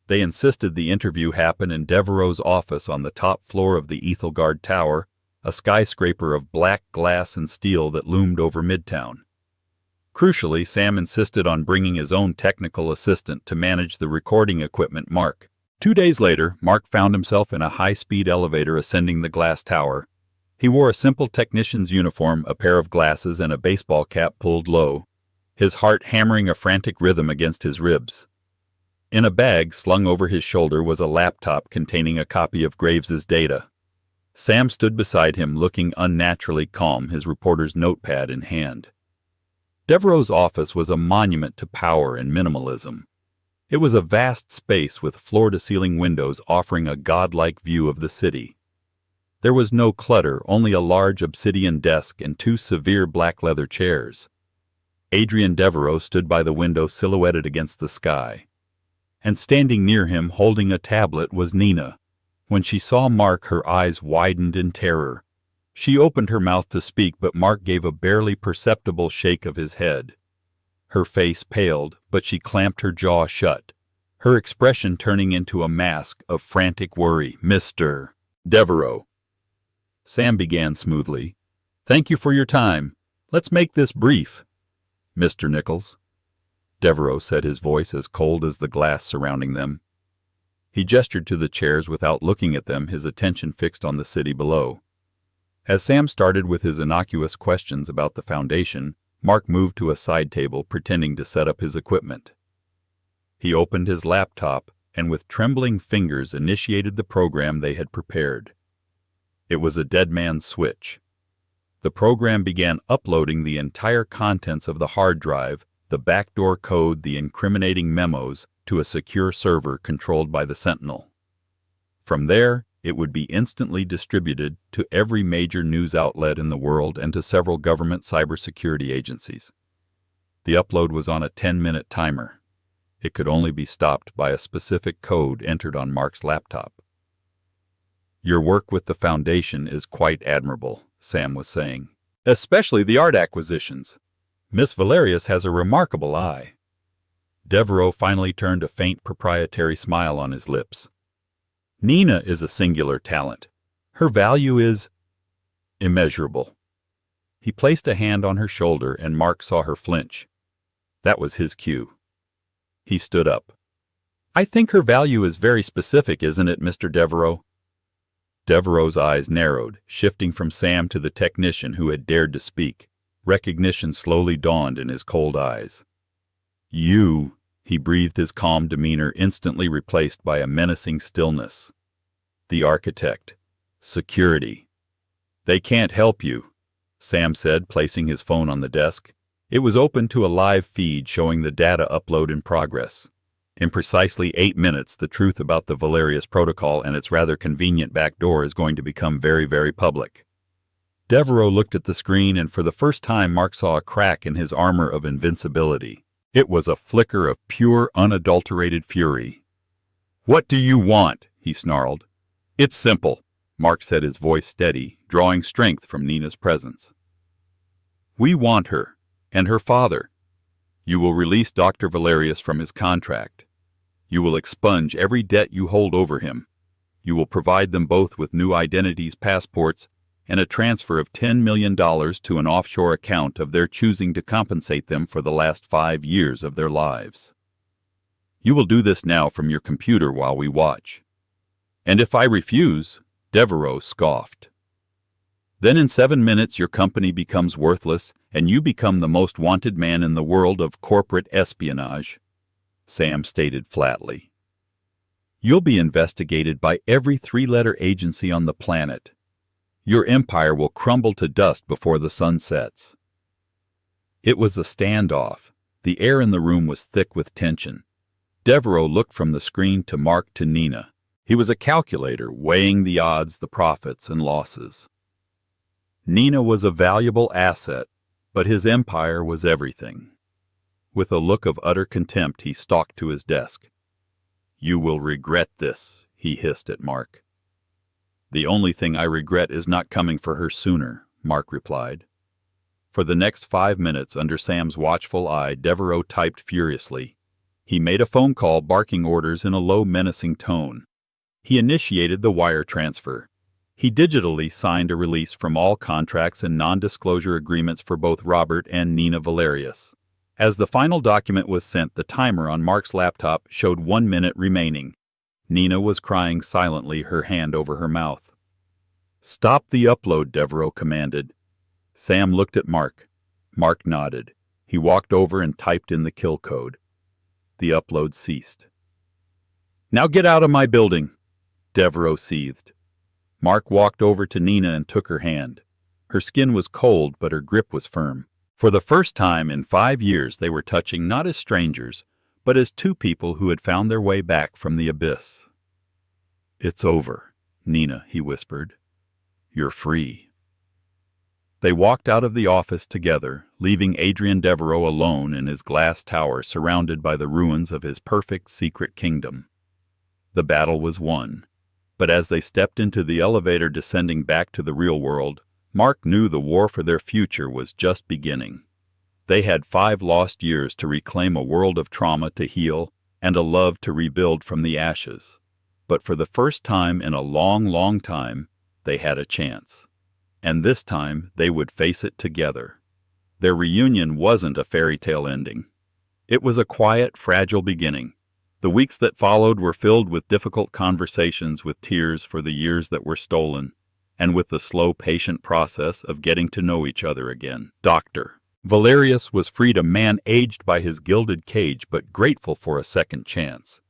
They insisted the interview happen in Devereaux's office on the top floor of the Ethelgard Tower, a skyscraper of black glass and steel that loomed over Midtown. Crucially, Sam insisted on bringing his own technical assistant to manage the recording equipment, Mark. 2 days later, Mark found himself in a high-speed elevator ascending the glass tower. He wore a simple technician's uniform, a pair of glasses, and a baseball cap pulled low, his heart hammering a frantic rhythm against his ribs. In a bag slung over his shoulder was a laptop containing a copy of Graves's data. Sam stood beside him, looking unnaturally calm, his reporter's notepad in hand. Devereaux's office was a monument to power and minimalism. It was a vast space with floor-to-ceiling windows offering a godlike view of the city. There was no clutter, only a large obsidian desk and 2 severe black leather chairs. Adrian Devereaux stood by the window, silhouetted against the sky. And standing near him, holding a tablet, was Nina. When she saw Mark, her eyes widened in terror. She opened her mouth to speak, but Mark gave a barely perceptible shake of his head. Her face paled, but she clamped her jaw shut, her expression turning into a mask of frantic worry. "Mr. Devereaux," Sam began smoothly, "thank you for your time. Let's make this brief." "Mr. Nichols," Devereaux said, his voice as cold as the glass surrounding them. He gestured to the chairs without looking at them, his attention fixed on the city below. As Sam started with his innocuous questions about the foundation, Mark moved to a side table, pretending to set up his equipment. He opened his laptop and with trembling fingers initiated the program they had prepared. It was a dead man's switch. The program began uploading the entire contents of the hard drive, the backdoor code, the incriminating memos, to a secure server controlled by the Sentinel. From there, it would be instantly distributed to every major news outlet in the world and to several government cybersecurity agencies. The upload was on a 10-minute timer. It could only be stopped by a specific code entered on Mark's laptop. "Your work with the Foundation is quite admirable," Sam was saying. "Especially the art acquisitions. Miss Valerius has a remarkable eye." Devereaux finally turned a faint proprietary smile on his lips. "Nina is a singular talent. Her value is immeasurable." He placed a hand on her shoulder and Mark saw her flinch. That was his cue. He stood up. "I think her value is very specific, isn't it, Mr. Devereaux?" Devereaux's eyes narrowed, shifting from Sam to the technician who had dared to speak. Recognition slowly dawned in his cold eyes. "You," he breathed, his calm demeanor instantly replaced by a menacing stillness. "The architect. Security. They can't help you," Sam said, placing his phone on the desk. It was open to a live feed showing the data upload in progress. In precisely 8 minutes, the truth about the Valerius protocol and its rather convenient backdoor is going to become very, very public. Devereaux looked at the screen, and for the first time Mark saw a crack in his armor of invincibility. It was a flicker of pure, unadulterated fury. "What do you want?" he snarled. "It's simple," Mark said, his voice steady, drawing strength from Nina's presence. "We want her, and her father. You will release Dr. Valerius from his contract. You will expunge every debt you hold over him. You will provide them both with new identities, passports, and a transfer of $10 million to an offshore account of their choosing to compensate them for the last 5 years of their lives. You will do this now from your computer while we watch. And if I refuse," Devereaux scoffed. "Then in 7 minutes your company becomes worthless and you become the most wanted man in the world of corporate espionage," Sam stated flatly. "You'll be investigated by every 3-letter agency on the planet. Your empire will crumble to dust before the sun sets." It was a standoff. The air in the room was thick with tension. Devereaux looked from the screen to Mark to Nina. He was a calculator, weighing the odds, the profits, and losses. Nina was a valuable asset, but his empire was everything. With a look of utter contempt, he stalked to his desk. "You will regret this," he hissed at Mark. "The only thing I regret is not coming for her sooner," Mark replied. For the next 5 minutes, under Sam's watchful eye, Devereaux typed furiously. He made a phone call, barking orders in a low, menacing tone. He initiated the wire transfer. He digitally signed a release from all contracts and non-disclosure agreements for both Robert and Nina Valerius. As the final document was sent, the timer on Mark's laptop showed 1 minute remaining. Nina was crying silently, her hand over her mouth. "Stop the upload," Devereaux commanded. Sam looked at Mark. Mark nodded. He walked over and typed in the kill code. The upload ceased. "Now get out of my building," Devereaux seethed. Mark walked over to Nina and took her hand. Her skin was cold, but her grip was firm. For the first time in 5 years, they were touching not as strangers, but as two people who had found their way back from the abyss. "It's over, Nina," he whispered. "You're free." They walked out of the office together, leaving Adrien Devereaux alone in his glass tower surrounded by the ruins of his perfect secret kingdom. The battle was won. But as they stepped into the elevator descending back to the real world, Mark knew the war for their future was just beginning. They had 5 lost years to reclaim a world of trauma to heal and a love to rebuild from the ashes. But for the first time in a long, long time, they had a chance. And this time, they would face it together. Their reunion wasn't a fairy tale ending. It was a quiet, fragile beginning. The weeks that followed were filled with difficult conversations, with tears for the years that were stolen, and with the slow, patient process of getting to know each other again. Dr. Valerius was freed, a man aged by his gilded cage, but grateful for a second chance.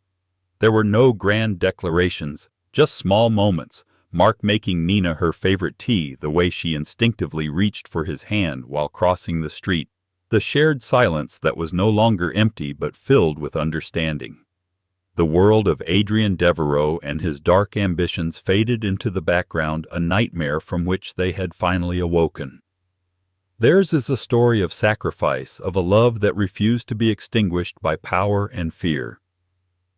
There were no grand declarations, just small moments, Mark making Nina her favorite tea, the way she instinctively reached for his hand while crossing the street, the shared silence that was no longer empty but filled with understanding. The world of Adrien Devereaux and his dark ambitions faded into the background, a nightmare from which they had finally awoken. Theirs is a story of sacrifice, of a love that refused to be extinguished by power and fear.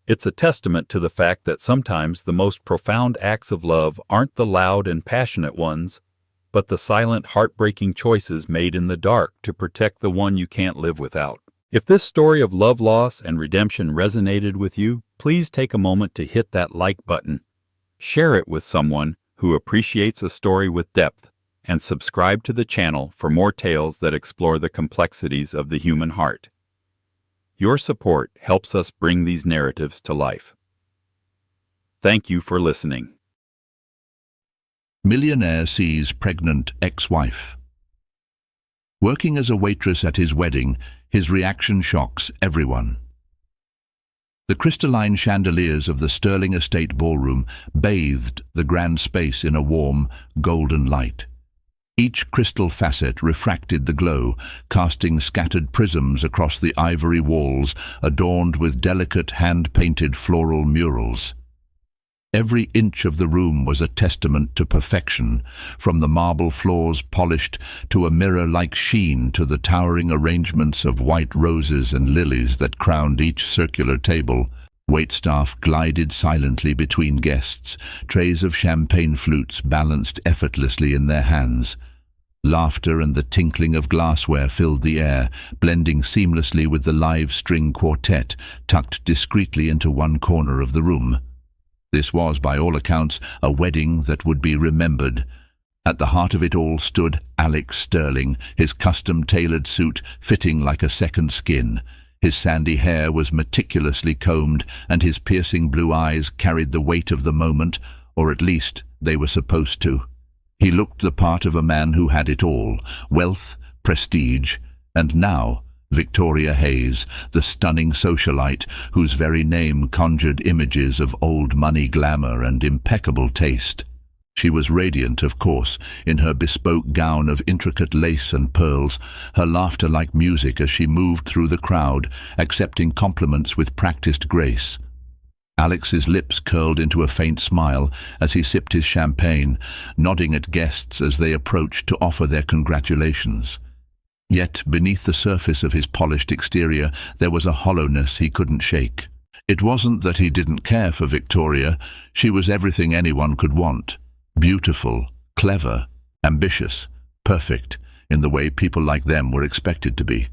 It's a testament to the fact that sometimes the most profound acts of love aren't the loud and passionate ones, but the silent, heartbreaking choices made in the dark to protect the one you can't live without. If this story of love loss and redemption resonated with you, please take a moment to hit that like button. Share it with someone who appreciates a story with depth, and subscribe to the channel for more tales that explore the complexities of the human heart. Your support helps us bring these narratives to life. Thank you for listening. Millionaire sees pregnant ex-wife. Working as a waitress at his wedding, his reaction shocks everyone. The crystalline chandeliers of the Sterling Estate ballroom bathed the grand space in a warm, golden light. Each crystal facet refracted the glow, casting scattered prisms across the ivory walls adorned with delicate hand-painted floral murals. Every inch of the room was a testament to perfection, from the marble floors polished to a mirror-like sheen to the towering arrangements of white roses and lilies that crowned each circular table. Waitstaff glided silently between guests, trays of champagne flutes balanced effortlessly in their hands. Laughter and the tinkling of glassware filled the air, blending seamlessly with the live string quartet tucked discreetly into one corner of the room. This was, by all accounts, a wedding that would be remembered. At the heart of it all stood Alex Sterling, his custom-tailored suit fitting like a second skin. His sandy hair was meticulously combed, and his piercing blue eyes carried the weight of the moment, or at least they were supposed to. He looked the part of a man who had it all: wealth, prestige, and now Victoria Hayes, the stunning socialite whose very name conjured images of old money glamour and impeccable taste. She was radiant, of course, in her bespoke gown of intricate lace and pearls, her laughter like music as she moved through the crowd, accepting compliments with practiced grace. Alex's lips curled into a faint smile as he sipped his champagne, nodding at guests as they approached to offer their congratulations. Yet, beneath the surface of his polished exterior, there was a hollowness he couldn't shake. It wasn't that he didn't care for Victoria. She was everything anyone could want. Beautiful, clever, ambitious, perfect, in the way people like them were expected to be.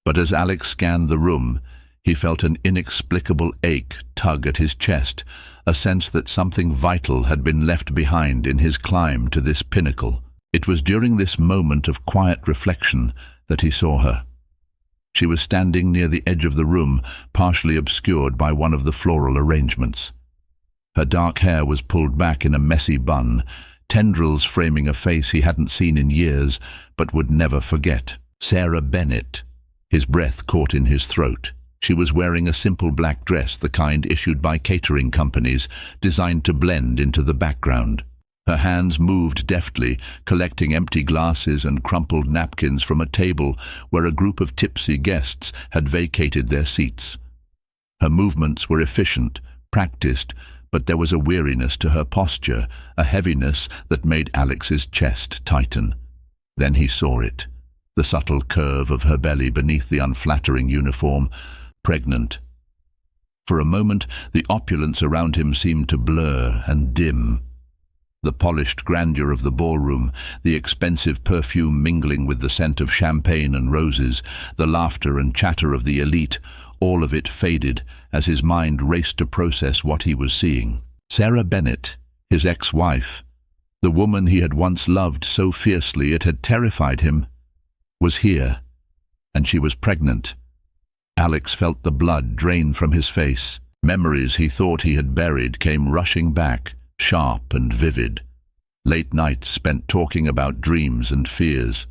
But as Alex scanned the room, he felt an inexplicable ache tug at his chest, a sense that something vital had been left behind in his climb to this pinnacle. It was during this moment of quiet reflection that he saw her. She was standing near the edge of the room, partially obscured by one of the floral arrangements. Her dark hair was pulled back in a messy bun, tendrils framing a face he hadn't seen in years but would never forget. Sarah Bennett. His breath caught in his throat. She was wearing a simple black dress, the kind issued by catering companies, designed to blend into the background. Her hands moved deftly, collecting empty glasses and crumpled napkins from a table where a group of tipsy guests had vacated their seats. Her movements were efficient, practiced, but there was a weariness to her posture, a heaviness that made Alex's chest tighten. Then he saw it, the subtle curve of her belly beneath the unflattering uniform, pregnant. For a moment, the opulence around him seemed to blur and dim. The polished grandeur of the ballroom, the expensive perfume mingling with the scent of champagne and roses, the laughter and chatter of the elite, all of it faded as his mind raced to process what he was seeing. Sarah Bennett, his ex-wife, the woman he had once loved so fiercely it had terrified him, was here, and she was pregnant. Alex felt the blood drain from his face. Memories he thought he had buried came rushing back, sharp and vivid. Late nights spent talking about dreams and fears.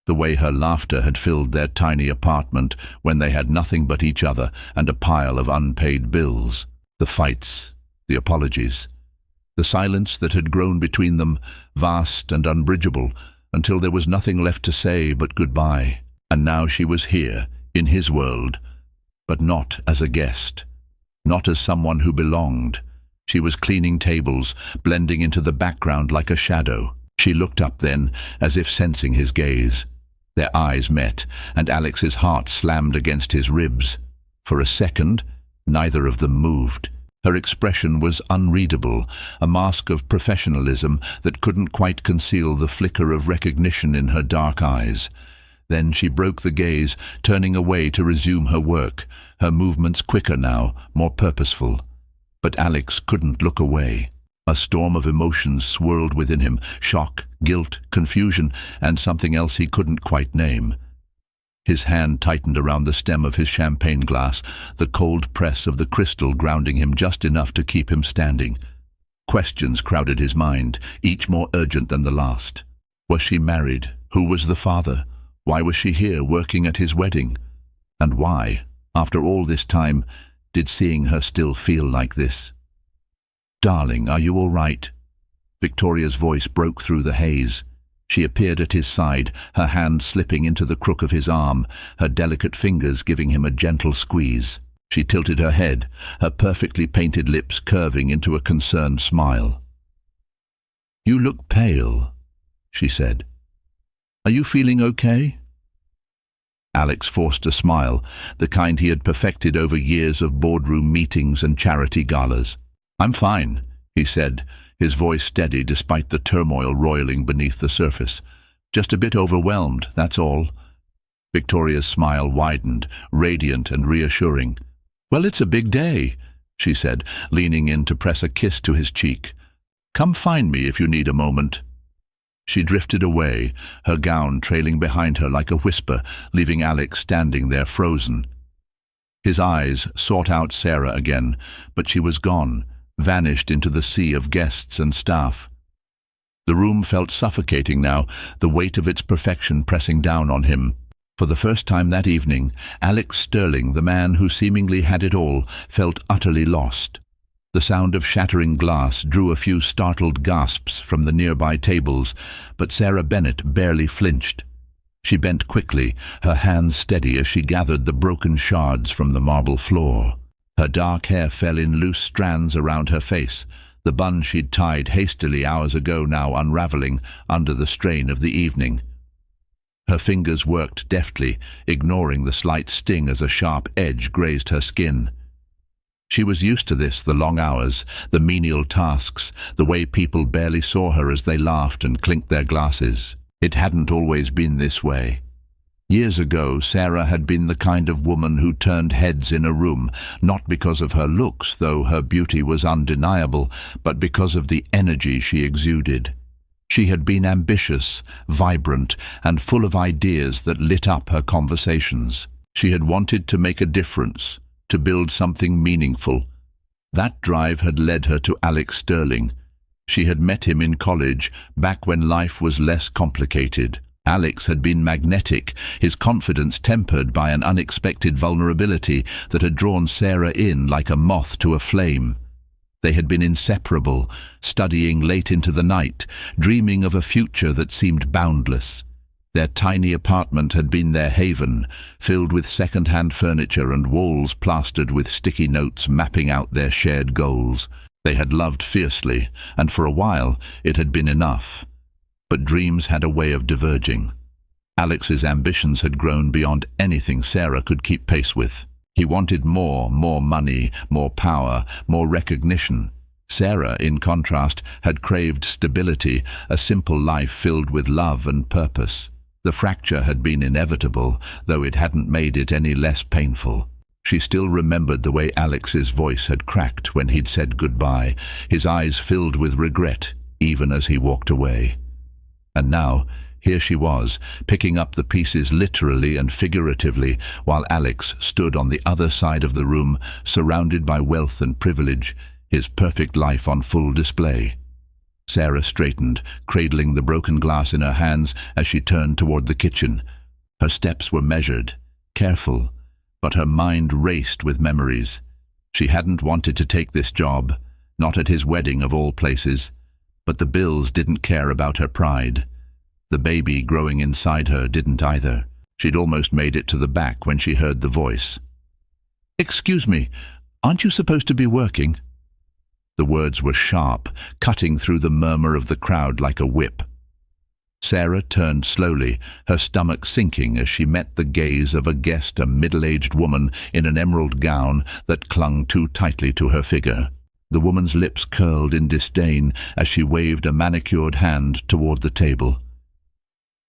The way her laughter had filled their tiny apartment when they had nothing but each other and a pile of unpaid bills. The fights, the apologies. The silence that had grown between them, vast and unbridgeable, until there was nothing left to say but goodbye. And now she was here, in his world, but not as a guest. not as someone who belonged. She was cleaning tables, blending into the background like a shadow. She looked up then, as if sensing his gaze. Their eyes met, and Alex's heart slammed against his ribs. For a second, neither of them moved. Her expression was unreadable, a mask of professionalism that couldn't quite conceal the flicker of recognition in her dark eyes. Then she broke the gaze, turning away to resume her work, her movements quicker now, more purposeful. But Alex couldn't look away. A storm of emotions swirled within him, shock, guilt, confusion, and something else he couldn't quite name. His hand tightened around the stem of his champagne glass, the cold press of the crystal grounding him just enough to keep him standing. Questions crowded his mind, each more urgent than the last. Was she married? Who was the father? Why was she here working at his wedding? And why, after all this time, did seeing her still feel like this? "Darling, are you all right?" Victoria's voice broke through the haze. She appeared at his side, her hand slipping into the crook of his arm, her delicate fingers giving him a gentle squeeze. She tilted her head, her perfectly painted lips curving into a concerned smile. "You look pale," she said. "Are you feeling okay?" Alex forced a smile, the kind he had perfected over years of boardroom meetings and charity galas. "I'm fine," he said, his voice steady despite the turmoil roiling beneath the surface. "Just a bit overwhelmed, that's all." Victoria's smile widened, radiant and reassuring. "Well, it's a big day," she said, leaning in to press a kiss to his cheek. "Come find me if you need a moment." She drifted away, her gown trailing behind her like a whisper, leaving Alex standing there frozen. His eyes sought out Sarah again, but she was gone, vanished into the sea of guests and staff. The room felt suffocating now, the weight of its perfection pressing down on him. For the first time that evening, Alex Sterling, the man who seemingly had it all, felt utterly lost. The sound of shattering glass drew a few startled gasps from the nearby tables, but Sarah Bennett barely flinched. She bent quickly, her hands steady as she gathered the broken shards from the marble floor. Her dark hair fell in loose strands around her face, the bun she'd tied hastily hours ago now unraveling under the strain of the evening. Her fingers worked deftly, ignoring the slight sting as a sharp edge grazed her skin. She was used to this, the long hours, the menial tasks, the way people barely saw her as they laughed and clinked their glasses. It hadn't always been this way. Years ago, Sarah had been the kind of woman who turned heads in a room, not because of her looks, though her beauty was undeniable, but because of the energy she exuded. She had been ambitious, vibrant, and full of ideas that lit up her conversations. She had wanted to make a difference, to build something meaningful. That drive had led her to Alex Sterling. She had met him in college, back when life was less complicated. Alex had been magnetic, his confidence tempered by an unexpected vulnerability that had drawn Sarah in like a moth to a flame. They had been inseparable, studying late into the night, dreaming of a future that seemed boundless. Their tiny apartment had been their haven, filled with second-hand furniture and walls plastered with sticky notes mapping out their shared goals. They had loved fiercely, and for a while it had been enough. But dreams had a way of diverging. Alex's ambitions had grown beyond anything Sarah could keep pace with. He wanted more money, more power, more recognition. Sarah, in contrast, had craved stability, a simple life filled with love and purpose. The fracture had been inevitable, though it hadn't made it any less painful. She still remembered the way Alex's voice had cracked when he'd said goodbye, his eyes filled with regret, even as he walked away. And now, here she was, picking up the pieces literally and figuratively, while Alex stood on the other side of the room, surrounded by wealth and privilege, his perfect life on full display. Sarah straightened, cradling the broken glass in her hands as she turned toward the kitchen. Her steps were measured, careful, but her mind raced with memories. She hadn't wanted to take this job, not at his wedding of all places, but the bills didn't care about her pride. The baby growing inside her didn't either. She'd almost made it to the back when she heard the voice. "Excuse me, Aren't you supposed to be working?" The words were sharp, cutting through the murmur of the crowd like a whip. Sarah turned slowly, her stomach sinking as she met the gaze of a guest, a middle-aged woman in an emerald gown that clung too tightly to her figure. The woman's lips curled in disdain as she waved a manicured hand toward the table.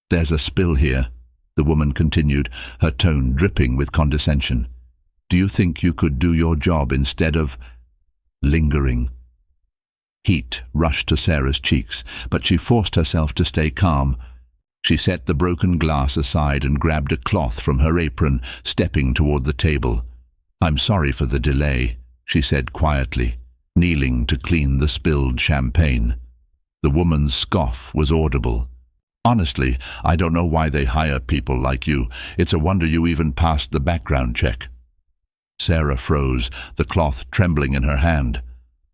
"There's a spill here," the woman continued, her tone dripping with condescension. "Do you think you could do your job instead of lingering?" Heat rushed to Sarah's cheeks, but she forced herself to stay calm. She set the broken glass aside and grabbed a cloth from her apron, stepping toward the table. "I'm sorry for the delay," she said quietly, kneeling to clean the spilled champagne. The woman's scoff was audible. "Honestly, I don't know why they hire people like you. It's a wonder you even passed the background check." Sarah froze, the cloth trembling in her hand.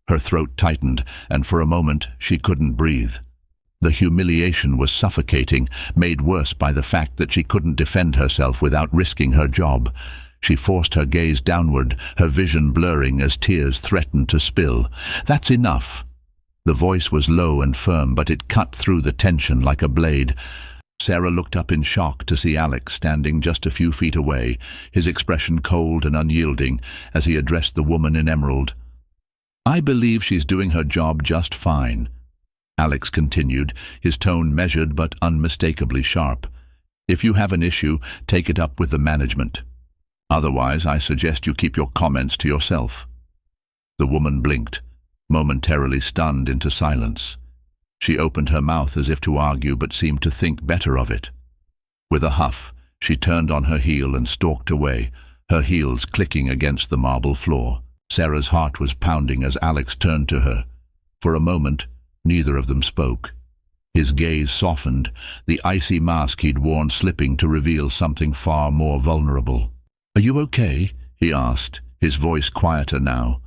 Her throat tightened, and for a moment she couldn't breathe. The humiliation was suffocating, made worse by the fact that she couldn't defend herself without risking her job. She forced her gaze downward, her vision blurring as tears threatened to spill. "That's enough." The voice was low and firm, but it cut through the tension like a blade. Sarah looked up in shock to see Alex standing just a few feet away, his expression cold and unyielding as he addressed the woman in emerald. "I believe she's doing her job just fine," Alex continued, his tone measured but unmistakably sharp. "If you have an issue, take it up with the management. Otherwise, I suggest you keep your comments to yourself." The woman blinked, momentarily stunned into silence. She opened her mouth as if to argue, but seemed to think better of it. With a huff, she turned on her heel and stalked away, her heels clicking against the marble floor. Sarah's heart was pounding as Alex turned to her. For a moment, neither of them spoke. His gaze softened, the icy mask he'd worn slipping to reveal something far more vulnerable. "Are you okay?" he asked, his voice quieter now.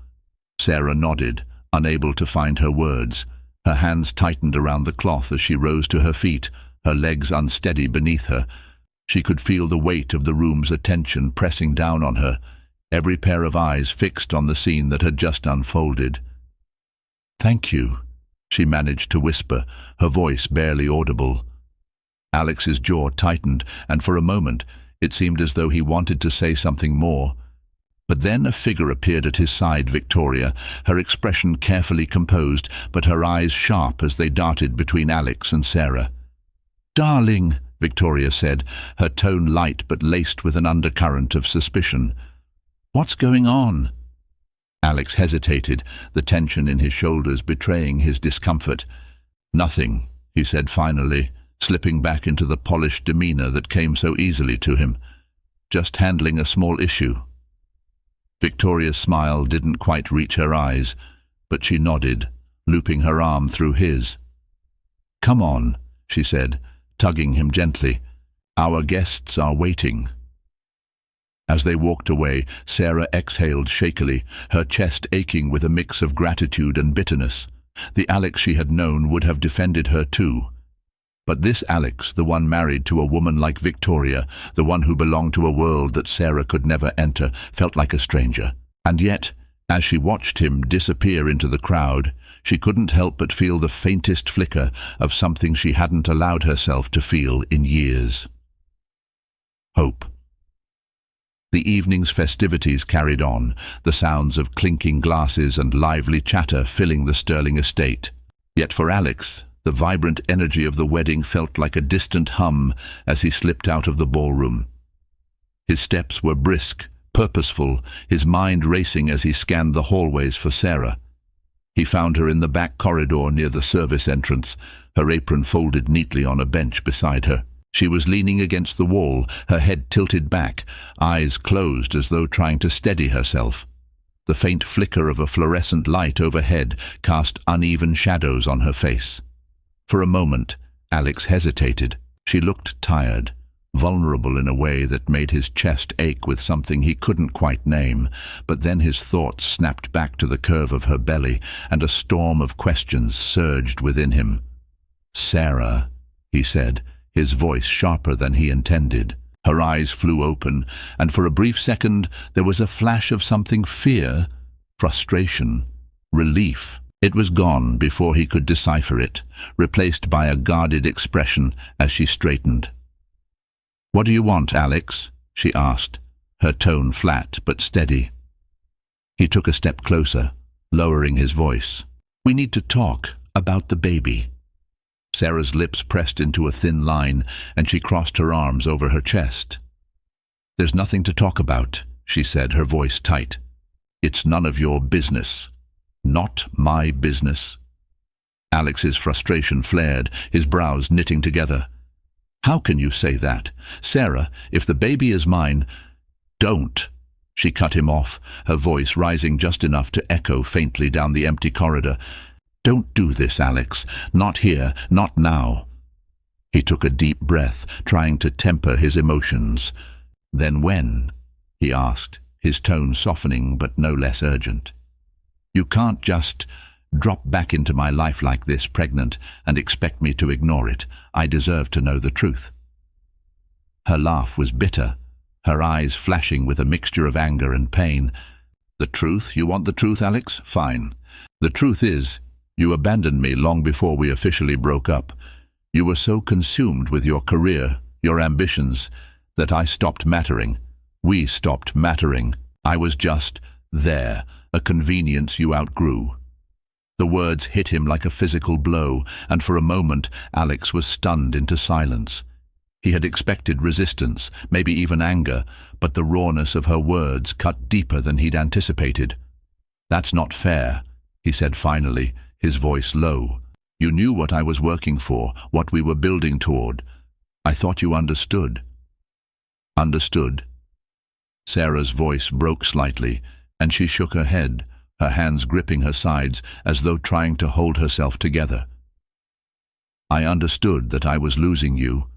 Sarah nodded, unable to find her words. Her hands tightened around the cloth as she rose to her feet, her legs unsteady beneath her. She could feel the weight of the room's attention pressing down on her, every pair of eyes fixed on the scene that had just unfolded. "Thank you," she managed to whisper, her voice barely audible. Alex's jaw tightened, and for a moment it seemed as though he wanted to say something more. But then a figure appeared at his side, Victoria, her expression carefully composed, but her eyes sharp as they darted between Alex and Sarah. "Darling," Victoria said, her tone light but laced with an undercurrent of suspicion. "What's going on?" Alex hesitated, the tension in his shoulders betraying his discomfort. "Nothing," he said finally, slipping back into the polished demeanor that came so easily to him. "Just handling a small issue." Victoria's smile didn't quite reach her eyes, but she nodded, looping her arm through his. "Come on," she said, tugging him gently. "Our guests are waiting." As they walked away, Sarah exhaled shakily, her chest aching with a mix of gratitude and bitterness. The Alex she had known would have defended her too. But this Alex, the one married to a woman like Victoria, the one who belonged to a world that Sarah could never enter, felt like a stranger. And yet, as she watched him disappear into the crowd, she couldn't help but feel the faintest flicker of something she hadn't allowed herself to feel in years. Hope. The evening's festivities carried on, the sounds of clinking glasses and lively chatter filling the Sterling estate. Yet for Alex, the vibrant energy of the wedding felt like a distant hum as he slipped out of the ballroom. His steps were brisk, purposeful, his mind racing as he scanned the hallways for Sarah. He found her in the back corridor near the service entrance, her apron folded neatly on a bench beside her. She was leaning against the wall, her head tilted back, eyes closed as though trying to steady herself. The faint flicker of a fluorescent light overhead cast uneven shadows on her face. For a moment, Alex hesitated. She looked tired, vulnerable in a way that made his chest ache with something he couldn't quite name, but then his thoughts snapped back to the curve of her belly, and a storm of questions surged within him. "Sarah," he said, his voice sharper than he intended. Her eyes flew open, and for a brief second there was a flash of something fear, frustration, relief. It was gone before he could decipher it, replaced by a guarded expression as she straightened. "What do you want, Alex?" she asked, her tone flat but steady. He took a step closer, lowering his voice. "We need to talk about the baby." Sarah's lips pressed into a thin line, and she crossed her arms over her chest. "There's nothing to talk about," she said, her voice tight. "It's none of your business. Not my business." Alex's frustration flared, his brows knitting together. "How can you say that? Sarah, if the baby is mine—" "Don't!" She cut him off, her voice rising just enough to echo faintly down the empty corridor. "Don't do this, Alex. Not here, not now." He took a deep breath, trying to temper his emotions. "Then when?" he asked, his tone softening but no less urgent. "You can't just drop back into my life like this, pregnant, and expect me to ignore it. I deserve to know the truth." Her laugh was bitter, her eyes flashing with a mixture of anger and pain. "The truth? You want the truth, Alex? Fine. The truth is, you abandoned me long before we officially broke up. You were so consumed with your career, your ambitions, that I stopped mattering. We stopped mattering. I was just there, a convenience you outgrew." The words hit him like a physical blow, and for a moment Alex was stunned into silence. He had expected resistance, maybe even anger, but the rawness of her words cut deeper than he'd anticipated. "That's not fair," he said finally, his voice low. "You knew what I was working for, what we were building toward. I thought you understood." "Understood?" Sarah's voice broke slightly, and she shook her head, her hands gripping her sides as though trying to hold herself together. "I understood that I was losing you.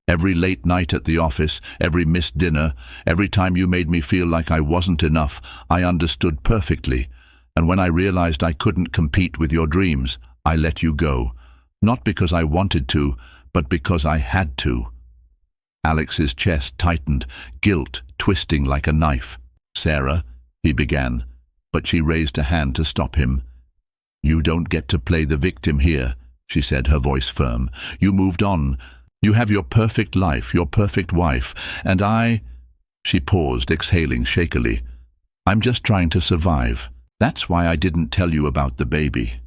Every late night at the office, every missed dinner, every time you made me feel like I wasn't enough, I understood perfectly. And when I realized I couldn't compete with your dreams, I let you go. Not because I wanted to, but because I had to." Alex's chest tightened, guilt twisting like a knife. "Sarah," he began, but she raised a hand to stop him. "You don't get to play the victim here," she said, her voice firm. "You moved on. You have your perfect life, your perfect wife, and I—" She paused, exhaling shakily. "I'm just trying to survive. That's why I didn't tell you about the baby.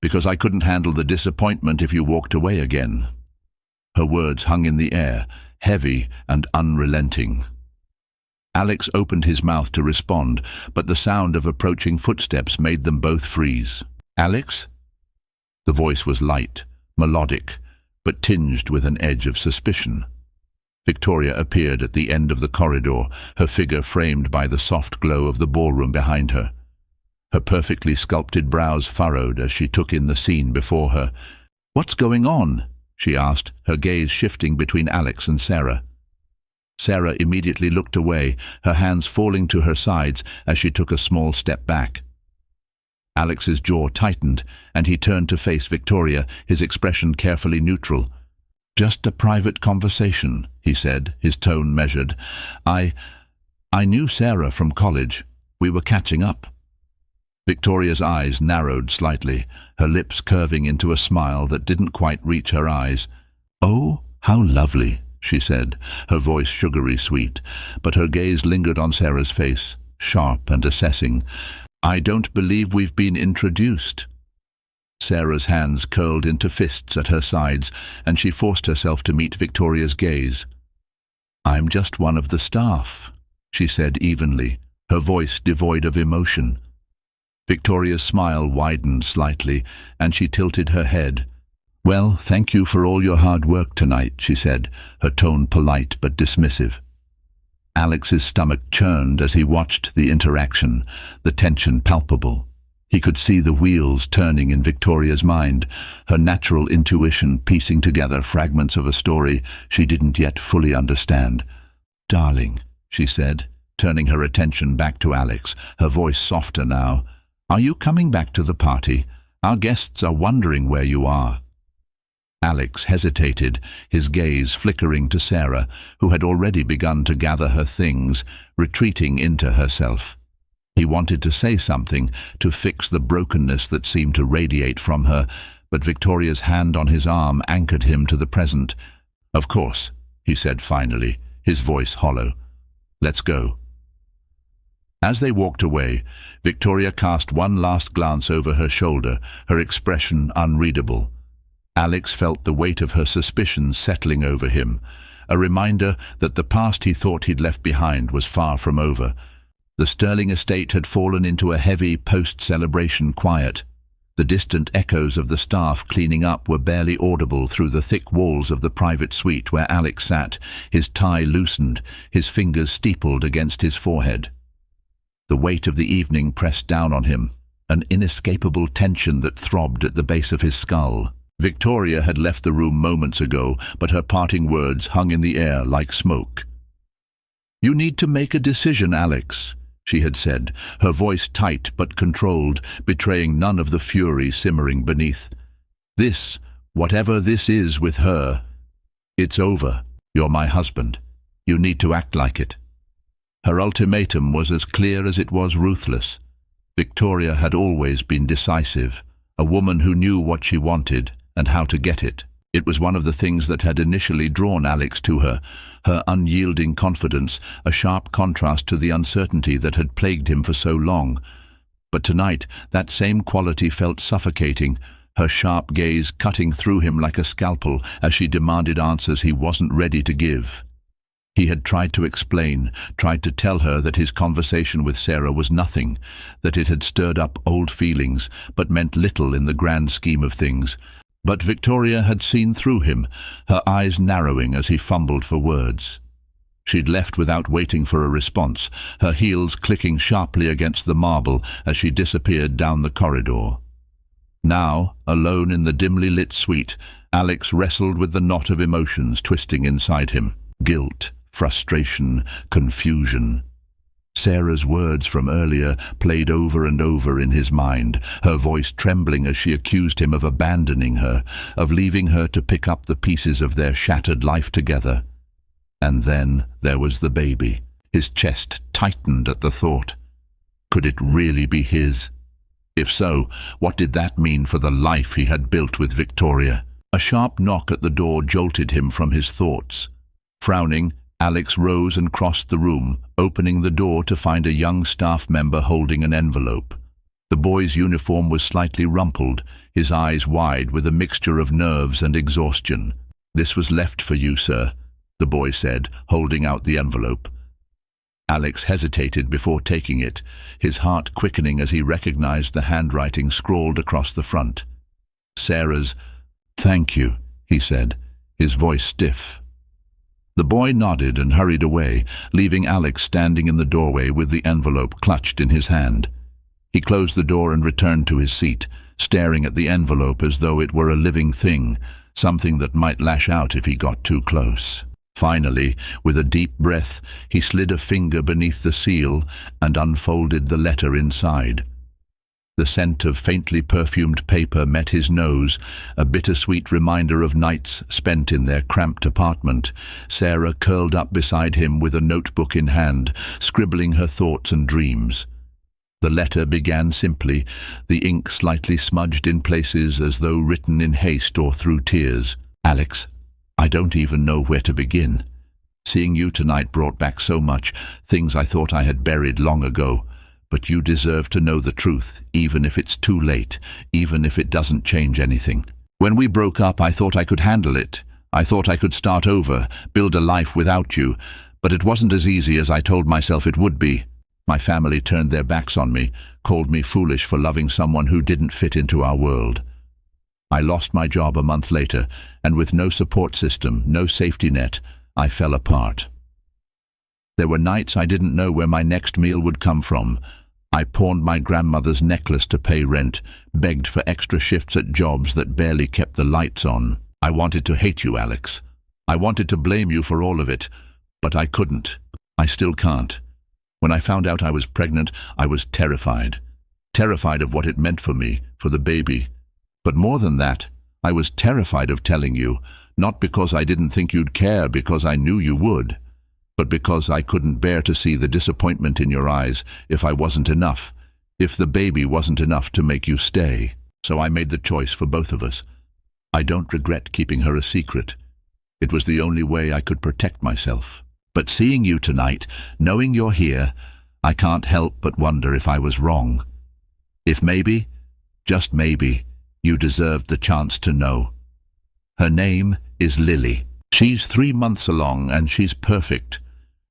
Because I couldn't handle the disappointment if you walked away again." Her words hung in the air, heavy and unrelenting. Alex opened his mouth to respond, but the sound of approaching footsteps made them both freeze. "Alex?" The voice was light, melodic, but tinged with an edge of suspicion. Victoria appeared at the end of the corridor, her figure framed by the soft glow of the ballroom behind her. Her perfectly sculpted brows furrowed as she took in the scene before her. "What's going on?" she asked, her gaze shifting between Alex and Sarah. Sarah immediately looked away, her hands falling to her sides as she took a small step back. Alex's jaw tightened, and he turned to face Victoria, his expression carefully neutral. "Just a private conversation," he said, his tone measured. I knew Sarah from college. We were catching up." Victoria's eyes narrowed slightly, her lips curving into a smile that didn't quite reach her eyes. "Oh, how lovely," she said, her voice sugary sweet, but her gaze lingered on Sarah's face, sharp and assessing. "I don't believe we've been introduced." Sarah's hands curled into fists at her sides, and she forced herself to meet Victoria's gaze. "I'm just one of the staff," she said evenly, her voice devoid of emotion. Victoria's smile widened slightly, and she tilted her head. "Well, thank you for all your hard work tonight," she said, her tone polite but dismissive. Alex's stomach churned as he watched the interaction, the tension palpable. He could see the wheels turning in Victoria's mind, her natural intuition piecing together fragments of a story she didn't yet fully understand. "Darling," she said, turning her attention back to Alex, her voice softer now, "are you coming back to the party? Our guests are wondering where you are." Alex hesitated, his gaze flickering to Sarah, who had already begun to gather her things, retreating into herself. He wanted to say something, to fix the brokenness that seemed to radiate from her, but Victoria's hand on his arm anchored him to the present. "Of course," he said finally, his voice hollow. "Let's go." As they walked away, Victoria cast one last glance over her shoulder, her expression unreadable. Alex felt the weight of her suspicions settling over him, a reminder that the past he thought he'd left behind was far from over. The Sterling estate had fallen into a heavy post-celebration quiet. The distant echoes of the staff cleaning up were barely audible through the thick walls of the private suite where Alex sat, his tie loosened, his fingers steepled against his forehead. The weight of the evening pressed down on him, an inescapable tension that throbbed at the base of his skull. Victoria had left the room moments ago, but her parting words hung in the air like smoke. "You need to make a decision, Alex," she had said, her voice tight but controlled, betraying none of the fury simmering beneath. "This, whatever this is with her, it's over. You're my husband. You need to act like it." Her ultimatum was as clear as it was ruthless. Victoria had always been decisive, a woman who knew what she wanted and how to get it. It was one of the things that had initially drawn Alex to her, her unyielding confidence, a sharp contrast to the uncertainty that had plagued him for so long. But tonight, that same quality felt suffocating, her sharp gaze cutting through him like a scalpel as she demanded answers he wasn't ready to give. He had tried to explain, tried to tell her that his conversation with Sarah was nothing, that it had stirred up old feelings, but meant little in the grand scheme of things. But Victoria had seen through him, her eyes narrowing as he fumbled for words. She'd left without waiting for a response, her heels clicking sharply against the marble as she disappeared down the corridor. Now, alone in the dimly lit suite, Alex wrestled with the knot of emotions twisting inside him. Guilt, frustration, confusion. Sarah's words from earlier played over and over in his mind, her voice trembling as she accused him of abandoning her, of leaving her to pick up the pieces of their shattered life together. And then there was the baby. His chest tightened at the thought. Could it really be his? If so, what did that mean for the life he had built with Victoria? A sharp knock at the door jolted him from his thoughts. Frowning, Alex rose and crossed the room, opening the door to find a young staff member holding an envelope. The boy's uniform was slightly rumpled, his eyes wide with a mixture of nerves and exhaustion. "This was left for you, sir," the boy said, holding out the envelope. Alex hesitated before taking it, his heart quickening as he recognized the handwriting scrawled across the front. Sarah's, "Thank you," he said, his voice stiff. The boy nodded and hurried away, leaving Alex standing in the doorway with the envelope clutched in his hand. He closed the door and returned to his seat, staring at the envelope as though it were a living thing, something that might lash out if he got too close. Finally, with a deep breath, he slid a finger beneath the seal and unfolded the letter inside. The scent of faintly perfumed paper met his nose, a bittersweet reminder of nights spent in their cramped apartment. Sarah curled up beside him with a notebook in hand, scribbling her thoughts and dreams. The letter began simply, the ink slightly smudged in places as though written in haste or through tears. "Alex, I don't even know where to begin. Seeing you tonight brought back so much, things I thought I had buried long ago. But you deserve to know the truth, even if it's too late, even if it doesn't change anything. When we broke up, I thought I could handle it. I thought I could start over, build a life without you, but it wasn't as easy as I told myself it would be. My family turned their backs on me, called me foolish for loving someone who didn't fit into our world. I lost my job a month later, and with no support system, no safety net, I fell apart. There were nights I didn't know where my next meal would come from. I pawned my grandmother's necklace to pay rent, begged for extra shifts at jobs that barely kept the lights on. I wanted to hate you, Alex. I wanted to blame you for all of it, but I couldn't. I still can't. When I found out I was pregnant, I was terrified. Terrified of what it meant for me, for the baby. But more than that, I was terrified of telling you, not because I didn't think you'd care, because I knew you would. but because I couldn't bear to see the disappointment in your eyes if I wasn't enough, if the baby wasn't enough to make you stay. So I made the choice for both of us. I don't regret keeping her a secret. It was the only way I could protect myself. But seeing you tonight, knowing you're here, I can't help but wonder if I was wrong. If maybe, just maybe, you deserved the chance to know. Her name is Lily. She's 3 months along and she's perfect.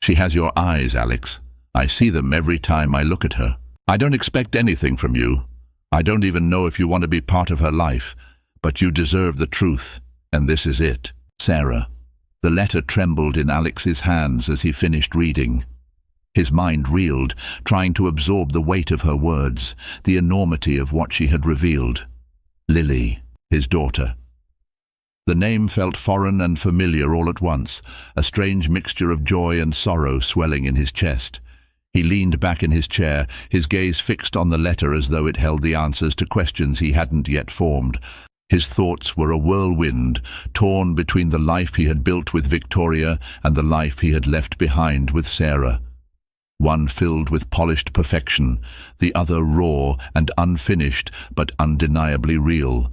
She has your eyes, Alex. I see them every time I look at her. I don't expect anything from you. I don't even know if you want to be part of her life, but you deserve the truth, and this is it. Sarah. The letter trembled in Alex's hands as he finished reading. His mind reeled, trying to absorb the weight of her words, the enormity of what she had revealed. Lily, his daughter. The name felt foreign and familiar all at once, a strange mixture of joy and sorrow swelling in his chest. He leaned back in his chair, his gaze fixed on the letter as though it held the answers to questions he hadn't yet formed. His thoughts were a whirlwind, torn between the life he had built with Victoria and the life he had left behind with Sarah. One filled with polished perfection, the other raw and unfinished, but undeniably real.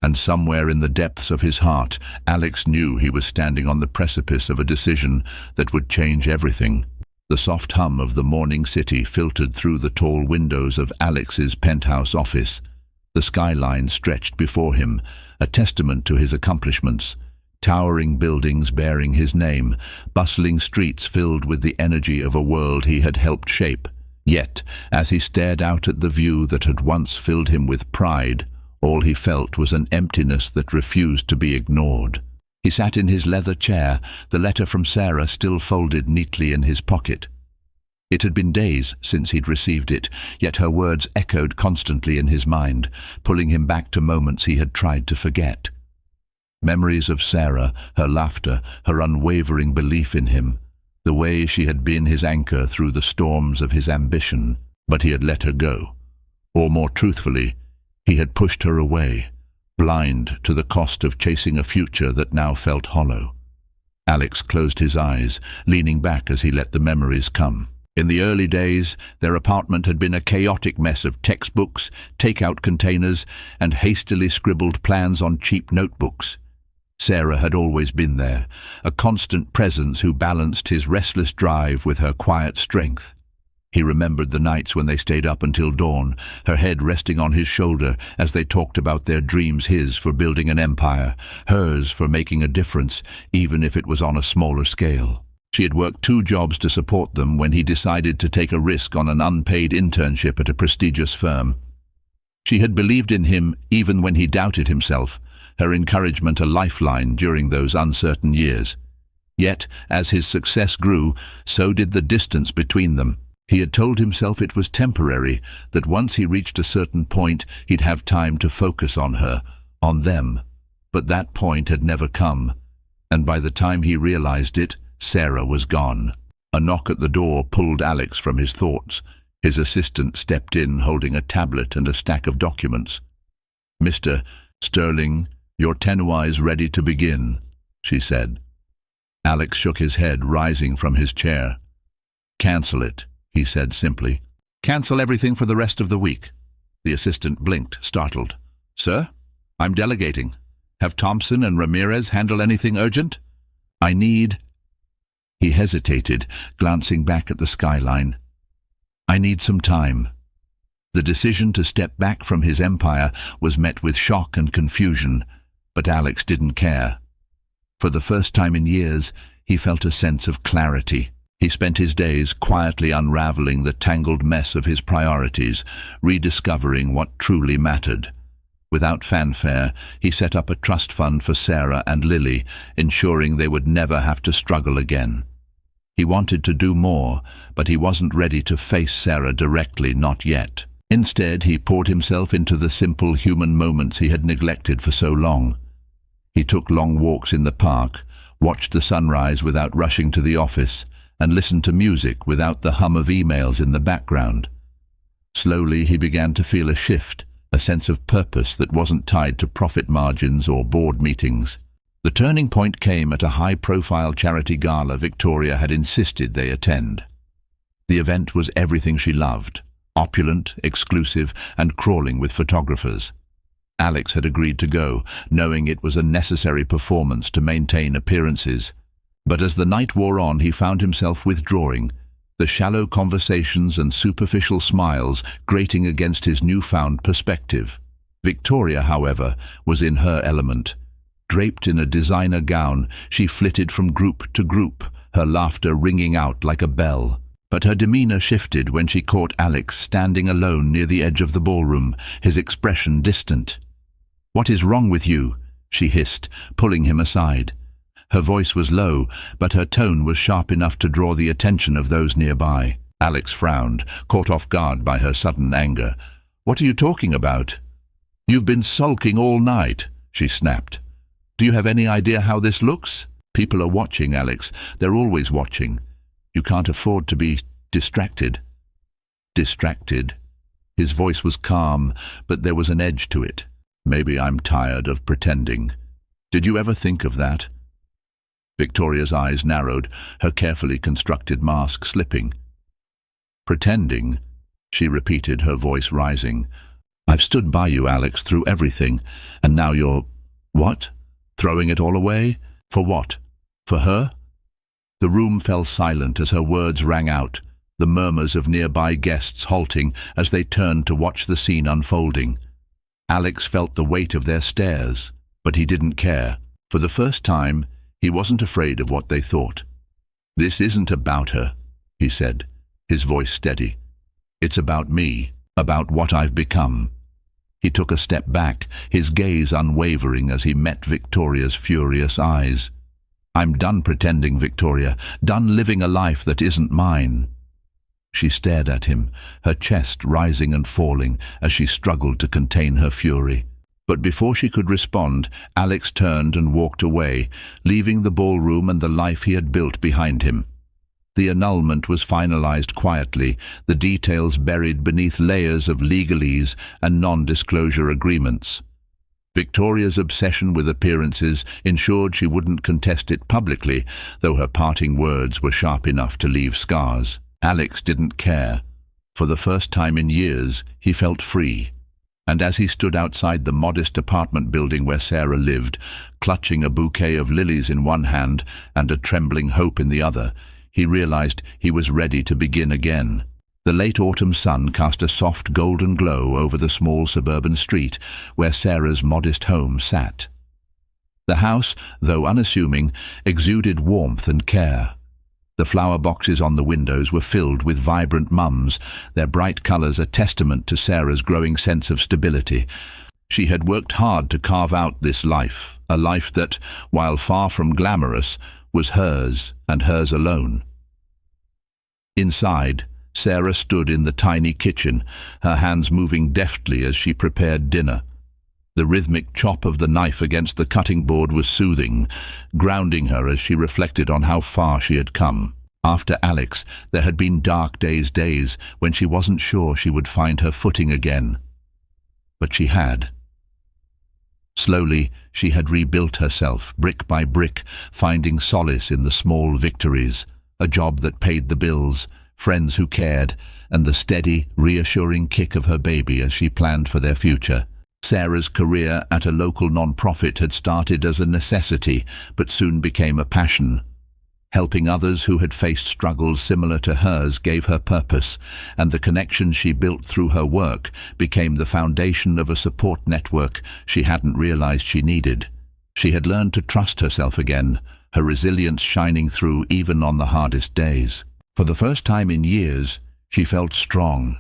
And somewhere in the depths of his heart, Alex knew he was standing on the precipice of a decision that would change everything. The soft hum of the morning city filtered through the tall windows of Alex's penthouse office. The skyline stretched before him, a testament to his accomplishments. Towering buildings bearing his name, bustling streets filled with the energy of a world he had helped shape. Yet, as he stared out at the view that had once filled him with pride, all he felt was an emptiness that refused to be ignored. He sat in his leather chair, the letter from Sarah still folded neatly in his pocket. It had been days since he'd received it, yet her words echoed constantly in his mind, pulling him back to moments he had tried to forget. Memories of Sarah, her laughter, her unwavering belief in him, the way she had been his anchor through the storms of his ambition, but he had let her go. Or more truthfully, he had pushed her away, blind to the cost of chasing a future that now felt hollow. Alex closed his eyes, leaning back as he let the memories come. In the early days, their apartment had been a chaotic mess of textbooks, take-out containers, and hastily scribbled plans on cheap notebooks. Sarah had always been there, a constant presence who balanced his restless drive with her quiet strength. He remembered the nights when they stayed up until dawn, her head resting on his shoulder as they talked about their dreams, his for building an empire, hers for making a difference, even if it was on a smaller scale. She had worked 2 jobs to support them when he decided to take a risk on an unpaid internship at a prestigious firm. She had believed in him even when he doubted himself, her encouragement a lifeline during those uncertain years. Yet, as his success grew, so did the distance between them. He had told himself it was temporary, that once he reached a certain point, he'd have time to focus on her, on them. But that point had never come, and by the time he realized it, Sarah was gone. A knock at the door pulled Alex from his thoughts. His assistant stepped in, holding a tablet and a stack of documents. "Mr. Sterling, your tenure is ready to begin," she said. Alex shook his head, rising from his chair. "Cancel it," he said simply. "Cancel everything for the rest of the week." The assistant blinked, startled. "Sir? I'm delegating. Have Thompson and Ramirez handle anything urgent? I need—" He hesitated, glancing back at the skyline. "I need some time." The decision to step back from his empire was met with shock and confusion, but Alex didn't care. For the first time in years, he felt a sense of clarity. He spent his days quietly unraveling the tangled mess of his priorities, rediscovering what truly mattered. Without fanfare, he set up a trust fund for Sarah and Lily, ensuring they would never have to struggle again. He wanted to do more, but he wasn't ready to face Sarah directly, not yet. Instead, he poured himself into the simple human moments he had neglected for so long. He took long walks in the park, watched the sunrise without rushing to the office, and listened to music without the hum of emails in the background. Slowly, he began to feel a shift, a sense of purpose that wasn't tied to profit margins or board meetings. The turning point came at a high-profile charity gala Victoria had insisted they attend. The event was everything she loved, opulent, exclusive, and crawling with photographers. Alex had agreed to go, knowing it was a necessary performance to maintain appearances. But as the night wore on, he found himself withdrawing, the shallow conversations and superficial smiles grating against his newfound perspective. Victoria, however, was in her element. Draped in a designer gown, she flitted from group to group, her laughter ringing out like a bell. But her demeanor shifted when she caught Alex standing alone near the edge of the ballroom, his expression distant. "What is wrong with you?" she hissed, pulling him aside. Her voice was low, but her tone was sharp enough to draw the attention of those nearby. Alex frowned, caught off guard by her sudden anger. "What are you talking about?" "You've been sulking all night," she snapped. "Do you have any idea how this looks? People are watching, Alex. They're always watching. You can't afford to be distracted." Distracted? His voice was calm, but there was an edge to it. "Maybe I'm tired of pretending. Did you ever think of that?" Victoria's eyes narrowed, her carefully constructed mask slipping. "Pretending?" she repeated, her voice rising. "I've stood by you, Alex, through everything, and now you're... what? Throwing it all away? For what? For her?" The room fell silent as her words rang out, the murmurs of nearby guests halting as they turned to watch the scene unfolding. Alex felt the weight of their stares, but he didn't care. For the first time, he wasn't afraid of what they thought. "This isn't about her," he said, his voice steady. "It's about me, about what I've become." He took a step back, his gaze unwavering as he met Victoria's furious eyes. "I'm done pretending, Victoria, done living a life that isn't mine." She stared at him, her chest rising and falling as she struggled to contain her fury. But before she could respond, Alex turned and walked away, leaving the ballroom and the life he had built behind him. The annulment was finalized quietly, the details buried beneath layers of legalese and non-disclosure agreements. Victoria's obsession with appearances ensured she wouldn't contest it publicly, though her parting words were sharp enough to leave scars. Alex didn't care. For the first time in years, he felt free. And as he stood outside the modest apartment building where Sarah lived, clutching a bouquet of lilies in one hand and a trembling hope in the other, he realized he was ready to begin again. The late autumn sun cast a soft golden glow over the small suburban street where Sarah's modest home sat. The house, though unassuming, exuded warmth and care. The flower boxes on the windows were filled with vibrant mums, their bright colors a testament to Sarah's growing sense of stability. She had worked hard to carve out this life, a life that, while far from glamorous, was hers and hers alone. Inside, Sarah stood in the tiny kitchen, her hands moving deftly as she prepared dinner. The rhythmic chop of the knife against the cutting board was soothing, grounding her as she reflected on how far she had come. After Alex, there had been dark days when she wasn't sure she would find her footing again. But she had. Slowly, she had rebuilt herself, brick by brick, finding solace in the small victories, a job that paid the bills, friends who cared, and the steady, reassuring kick of her baby as she planned for their future. Sarah's career at a local non-profit had started as a necessity, but soon became a passion. Helping others who had faced struggles similar to hers gave her purpose, and the connections she built through her work became the foundation of a support network she hadn't realized she needed. She had learned to trust herself again, her resilience shining through even on the hardest days. For the first time in years, she felt strong.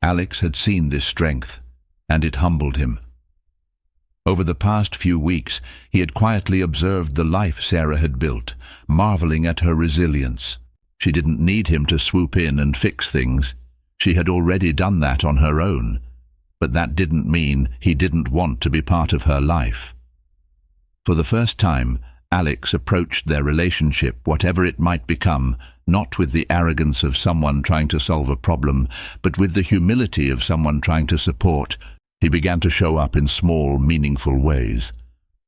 Alex had seen this strength, and it humbled him. Over the past few weeks, he had quietly observed the life Sarah had built, marveling at her resilience. She didn't need him to swoop in and fix things. She had already done that on her own. But that didn't mean he didn't want to be part of her life. For the first time, Alex approached their relationship, whatever it might become, not with the arrogance of someone trying to solve a problem, but with the humility of someone trying to support. He began to show up in small, meaningful ways.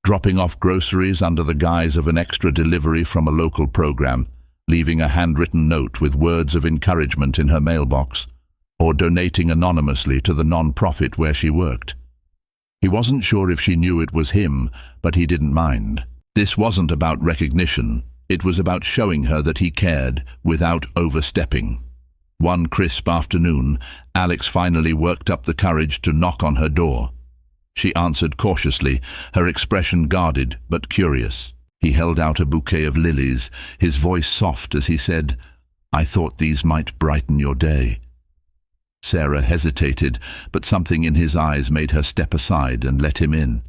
dropping off groceries under the guise of an extra delivery from a local program, leaving a handwritten note with words of encouragement in her mailbox, or donating anonymously to the non-profit where she worked. He wasn't sure if she knew it was him, but he didn't mind. This wasn't about recognition. It was about showing her that he cared without overstepping. One crisp afternoon, Alex finally worked up the courage to knock on her door. She answered cautiously, her expression guarded but curious. He held out a bouquet of lilies, his voice soft as he said, "I thought these might brighten your day." Sarah hesitated, but something in his eyes made her step aside and let him in.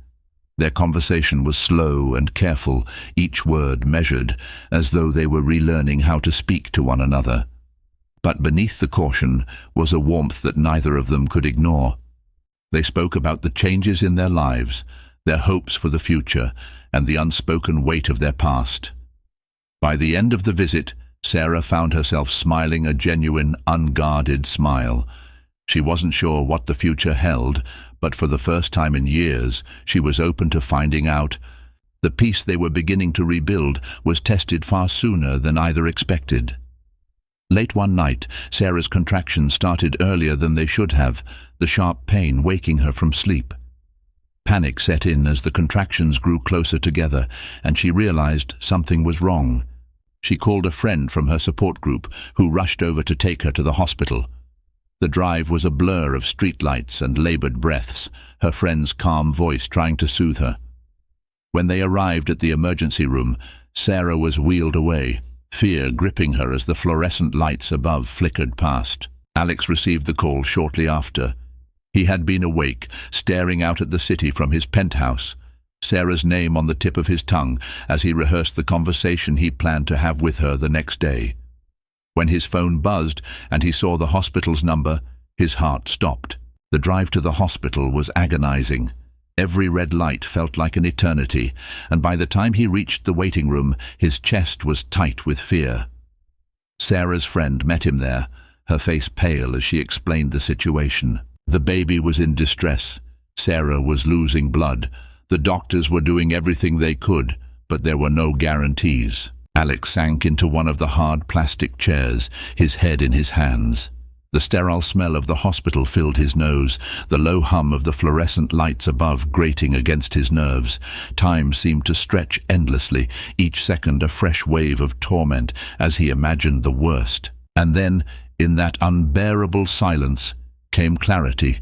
Their conversation was slow and careful, each word measured, as though they were relearning how to speak to one another. But beneath the caution was a warmth that neither of them could ignore. They spoke about the changes in their lives, their hopes for the future, and the unspoken weight of their past. By the end of the visit, Sarah found herself smiling a genuine, unguarded smile. She wasn't sure what the future held, but for the first time in years, she was open to finding out. The peace they were beginning to rebuild was tested far sooner than either expected. Late one night, Sarah's contractions started earlier than they should have, the sharp pain waking her from sleep. Panic set in as the contractions grew closer together, and she realized something was wrong. She called a friend from her support group, who rushed over to take her to the hospital. The drive was a blur of streetlights and labored breaths, her friend's calm voice trying to soothe her. When they arrived at the emergency room, Sarah was wheeled away, fear gripping her as the fluorescent lights above flickered past. Alex received the call shortly after. He had been awake, staring out at the city from his penthouse, Sarah's name on the tip of his tongue as he rehearsed the conversation he planned to have with her the next day. When his phone buzzed and he saw the hospital's number, his heart stopped. The drive to the hospital was agonizing. Every red light felt like an eternity, and by the time he reached the waiting room, his chest was tight with fear. Sarah's friend met him there, her face pale as she explained the situation. The baby was in distress. Sarah was losing blood. The doctors were doing everything they could, but there were no guarantees. Alex sank into one of the hard plastic chairs, his head in his hands. The sterile smell of the hospital filled his nose, the low hum of the fluorescent lights above grating against his nerves. Time seemed to stretch endlessly, each second a fresh wave of torment as he imagined the worst. And then, in that unbearable silence, came clarity.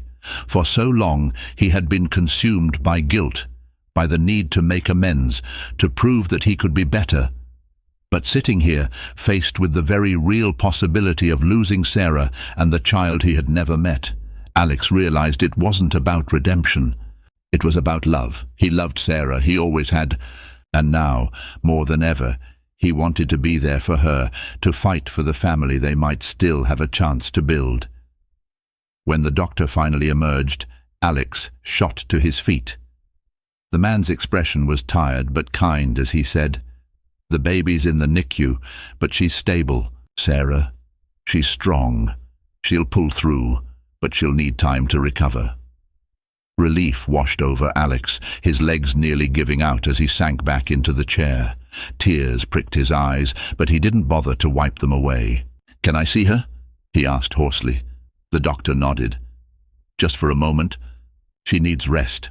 For so long he had been consumed by guilt, by the need to make amends, to prove that he could be better. But sitting here, faced with the very real possibility of losing Sarah and the child he had never met, Alex realized it wasn't about redemption. It was about love. He loved Sarah, he always had, and now, more than ever, he wanted to be there for her, to fight for the family they might still have a chance to build. When the doctor finally emerged, Alex shot to his feet. The man's expression was tired but kind as he said, "The baby's in the NICU, but she's stable, Sarah. She's strong. She'll pull through, but she'll need time to recover." Relief washed over Alex, his legs nearly giving out as he sank back into the chair. Tears pricked his eyes, but he didn't bother to wipe them away. "Can I see her?" he asked hoarsely. The doctor nodded. "Just for a moment. She needs rest."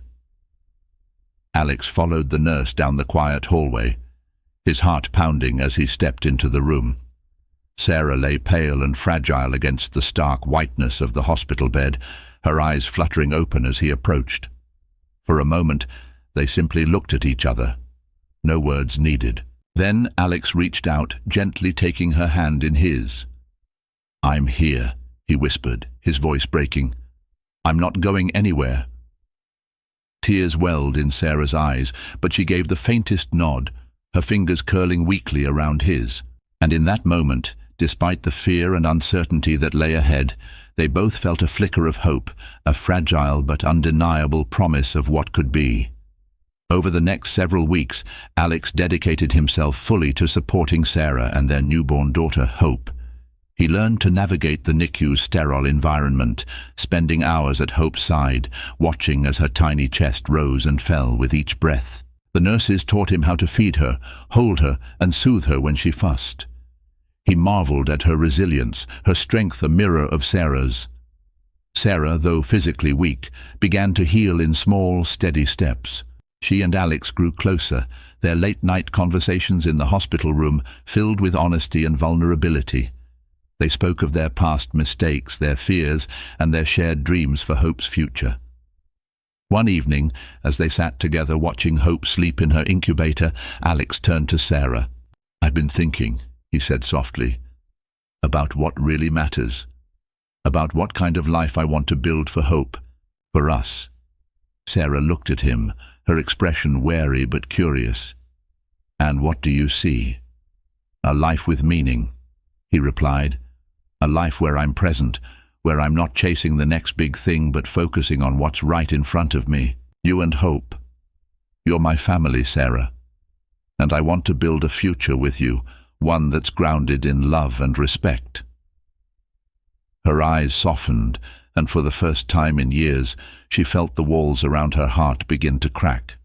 Alex followed the nurse down the quiet hallway, his heart pounding as he stepped into the room. Sarah lay pale and fragile against the stark whiteness of the hospital bed, her eyes fluttering open as he approached. For a moment, they simply looked at each other. No words needed. Then Alex reached out, gently taking her hand in his. "I'm here," he whispered, his voice breaking. "I'm not going anywhere." Tears welled in Sarah's eyes, but she gave the faintest nod, her fingers curling weakly around his. And in that moment, despite the fear and uncertainty that lay ahead, they both felt a flicker of hope, a fragile but undeniable promise of what could be. Over the next several weeks, Alex dedicated himself fully to supporting Sarah and their newborn daughter, Hope. He learned to navigate the NICU's sterile environment, spending hours at Hope's side, watching as her tiny chest rose and fell with each breath. The nurses taught him how to feed her, hold her, and soothe her when she fussed. He marveled at her resilience, her strength a mirror of Sarah's. Sarah, though physically weak, began to heal in small, steady steps. She and Alex grew closer, their late-night conversations in the hospital room filled with honesty and vulnerability. They spoke of their past mistakes, their fears, and their shared dreams for Hope's future. One evening, as they sat together watching Hope sleep in her incubator, Alex turned to Sarah. "I've been thinking," he said softly, "about what really matters, about what kind of life I want to build for Hope, for us." Sarah looked at him, her expression wary but curious. "And what do you see?" "A life with meaning," he replied. "A life where I'm present, where I'm not chasing the next big thing but focusing on what's right in front of me. You and Hope. You're my family, Sarah. And I want to build a future with you, one that's grounded in love and respect." Her eyes softened, and for the first time in years, she felt the walls around her heart begin to crack.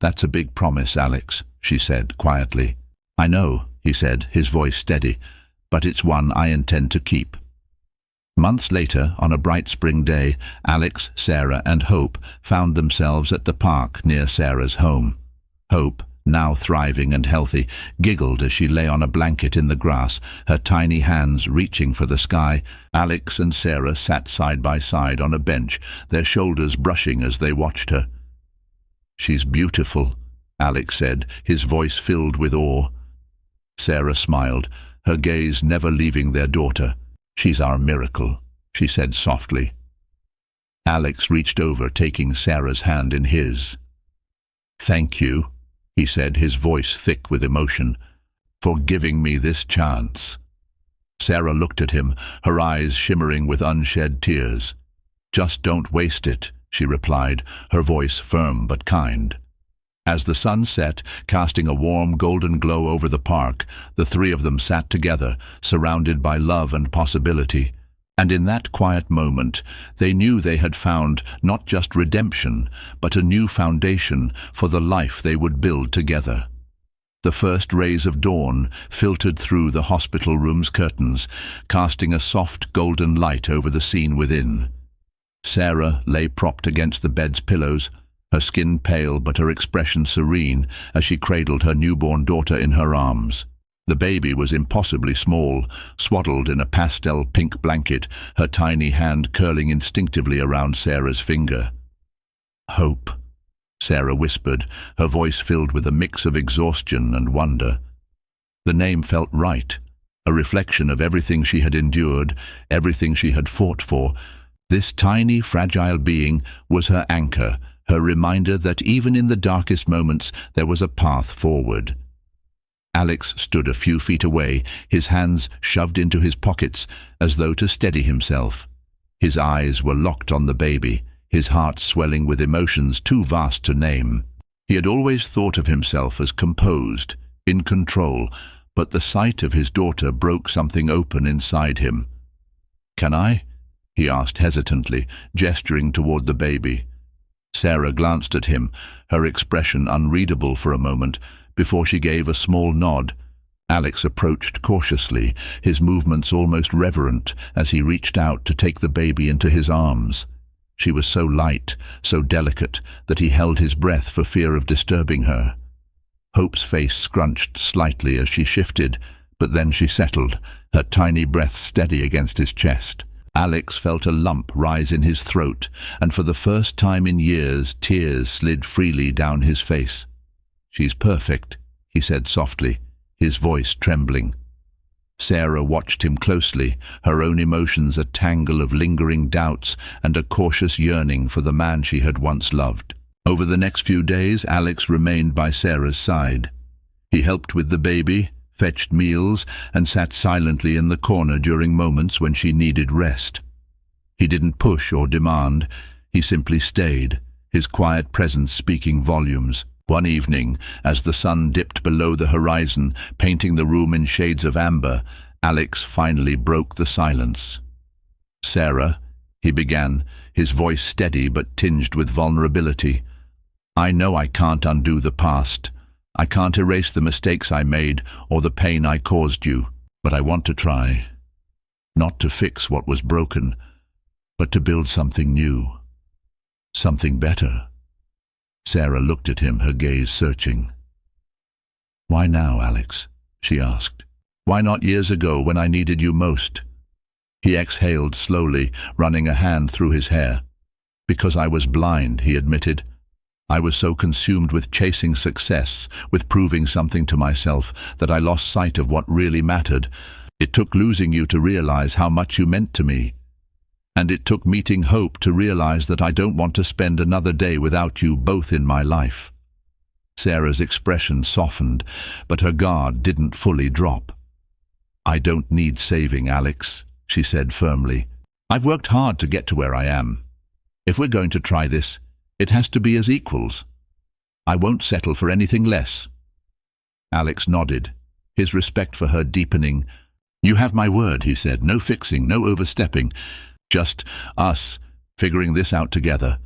"That's a big promise, Alex," she said quietly. "I know," he said, his voice steady, "but it's one I intend to keep." Months later, on a bright spring day, Alex, Sarah, and Hope found themselves at the park near Sarah's home. Hope, now thriving and healthy, giggled as she lay on a blanket in the grass, her tiny hands reaching for the sky. Alex and Sarah sat side by side on a bench, their shoulders brushing as they watched her. "She's beautiful," Alex said, his voice filled with awe. Sarah smiled, her gaze never leaving their daughter. "She's our miracle," she said softly. Alex reached over, taking Sarah's hand in his. "Thank you," he said, his voice thick with emotion, "for giving me this chance." Sarah looked at him, her eyes shimmering with unshed tears. "Just don't waste it," she replied, her voice firm but kind. As the sun set, casting a warm golden glow over the park, the three of them sat together, surrounded by love and possibility. And in that quiet moment, they knew they had found not just redemption, but a new foundation for the life they would build together. The first rays of dawn filtered through the hospital room's curtains, casting a soft golden light over the scene within. Sarah lay propped against the bed's pillows, her skin pale but her expression serene as she cradled her newborn daughter in her arms. The baby was impossibly small, swaddled in a pastel pink blanket, her tiny hand curling instinctively around Sarah's finger. "Hope," Sarah whispered, her voice filled with a mix of exhaustion and wonder. The name felt right, a reflection of everything she had endured, everything she had fought for. This tiny, fragile being was her anchor, her reminder that even in the darkest moments there was a path forward. Alex stood a few feet away, his hands shoved into his pockets as though to steady himself. His eyes were locked on the baby, his heart swelling with emotions too vast to name. He had always thought of himself as composed, in control, but the sight of his daughter broke something open inside him. "Can I?" he asked hesitantly, gesturing toward the baby. Sarah glanced at him, her expression unreadable for a moment, before she gave a small nod. Alex approached cautiously, his movements almost reverent, as he reached out to take the baby into his arms. She was so light, so delicate, that he held his breath for fear of disturbing her. Hope's face scrunched slightly as she shifted, but then she settled, her tiny breath steady against his chest. Alex felt a lump rise in his throat, and for the first time in years tears slid freely down his face. "She's perfect," he said softly, his voice trembling. Sarah watched him closely, her own emotions a tangle of lingering doubts and a cautious yearning for the man she had once loved. Over the next few days, Alex remained by Sarah's side. He helped with the baby, fetched meals, and sat silently in the corner during moments when she needed rest. He didn't push or demand, he simply stayed, his quiet presence speaking volumes. One evening, as the sun dipped below the horizon, painting the room in shades of amber, Alex finally broke the silence. "Sarah," he began, his voice steady but tinged with vulnerability, I know I can't undo the past. I can't erase the mistakes I made or the pain I caused you, but I want to try. Not to fix what was broken, but to build something new. Something better. Sarah looked at him, her gaze searching. "Why now, Alex?" she asked. "Why not years ago when I needed you most?" He exhaled slowly, running a hand through his hair. "Because I was blind," he admitted. "I was so consumed with chasing success, with proving something to myself, that I lost sight of what really mattered. It took losing you to realize how much you meant to me. And it took meeting Hope to realize that I don't want to spend another day without you both in my life." Sarah's expression softened, but her guard didn't fully drop. "I don't need saving, Alex," she said firmly. "I've worked hard to get to where I am. If we're going to try this, it has to be as equals. I won't settle for anything less." Alex nodded, his respect for her deepening. "You have my word," he said. "No fixing, no overstepping. Just us figuring this out together."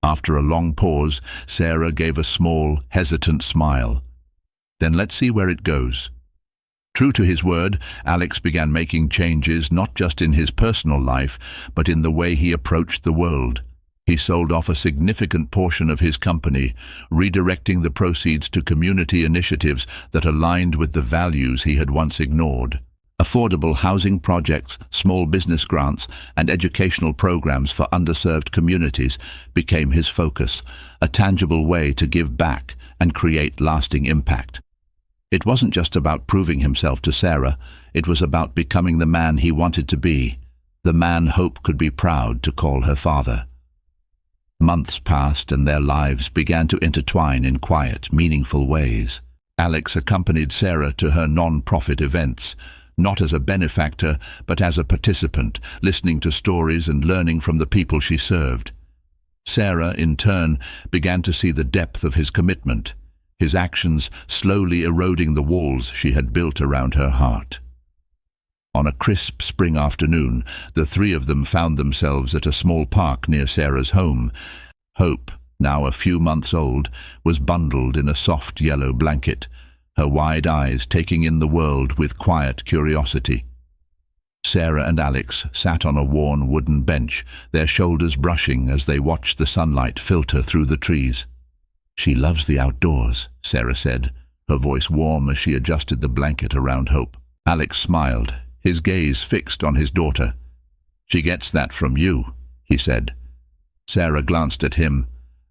After a long pause, Sarah gave a small, hesitant smile. "Then let's see where it goes." True to his word, Alex began making changes not just in his personal life, but in the way he approached the world. He sold off a significant portion of his company, redirecting the proceeds to community initiatives that aligned with the values he had once ignored. Affordable housing projects, small business grants, and educational programs for underserved communities became his focus, a tangible way to give back and create lasting impact. It wasn't just about proving himself to Sarah, it was about becoming the man he wanted to be, the man Hope could be proud to call her father. Months passed and their lives began to intertwine in quiet, meaningful ways. Alex accompanied Sarah to her non-profit events, not as a benefactor, but as a participant, listening to stories and learning from the people she served. Sarah, in turn, began to see the depth of his commitment, his actions slowly eroding the walls she had built around her heart. On a crisp spring afternoon, the three of them found themselves at a small park near Sarah's home. Hope, now a few months old, was bundled in a soft yellow blanket, her wide eyes taking in the world with quiet curiosity. Sarah and Alex sat on a worn wooden bench, their shoulders brushing as they watched the sunlight filter through the trees. "She loves the outdoors," Sarah said, her voice warm as she adjusted the blanket around Hope. Alex smiled, his gaze fixed on his daughter. "She gets that from you," he said. Sarah glanced at him,